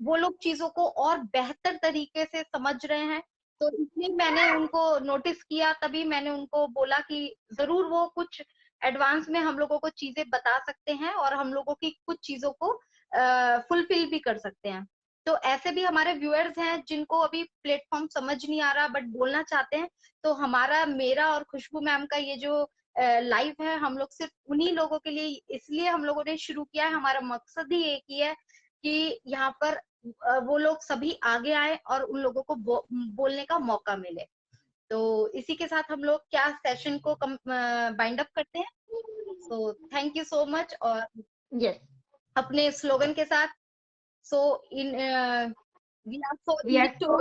A: वो लोग चीजों को और बेहतर तरीके से समझ रहे हैं। तो इसलिए मैंने उनको नोटिस किया, तभी मैंने उनको बोला कि जरूर वो कुछ एडवांस में हम लोगों को चीजें बता सकते हैं और हम लोगों की कुछ चीजों को फुलफिल भी कर सकते हैं। तो ऐसे भी हमारे व्यूअर्स हैं जिनको अभी प्लेटफॉर्म समझ नहीं आ रहा बट बोलना चाहते हैं, तो हमारा, मेरा और खुशबू मैम का ये जो लाइव है, हम लोग सिर्फ उन्हीं लोगों के लिए इसलिए हम लोगों ने शुरू किया है। हमारा मकसद ही एक ही है कि यहाँ पर वो लोग सभी आगे आए और उन लोगों को बोलने का मौका मिले। तो इसी के साथ हम लोग क्या सेशन को बाइंड अप करते हैं। So thank you so much. और
B: यस,
A: अपने स्लोगन के साथ, so in we are so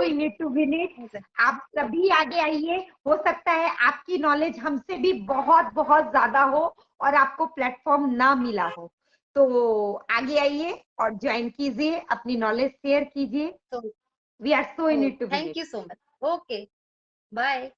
B: in it to win it. आप सभी आगे आइए, हो सकता है आपकी नॉलेज हमसे भी बहुत बहुत ज्यादा हो और आपको प्लेटफॉर्म ना मिला हो, तो आगे आइए और ज्वाइन कीजिए, अपनी नॉलेज शेयर कीजिए। We are so in it to win it.
A: Thank you so much. Okay, bye.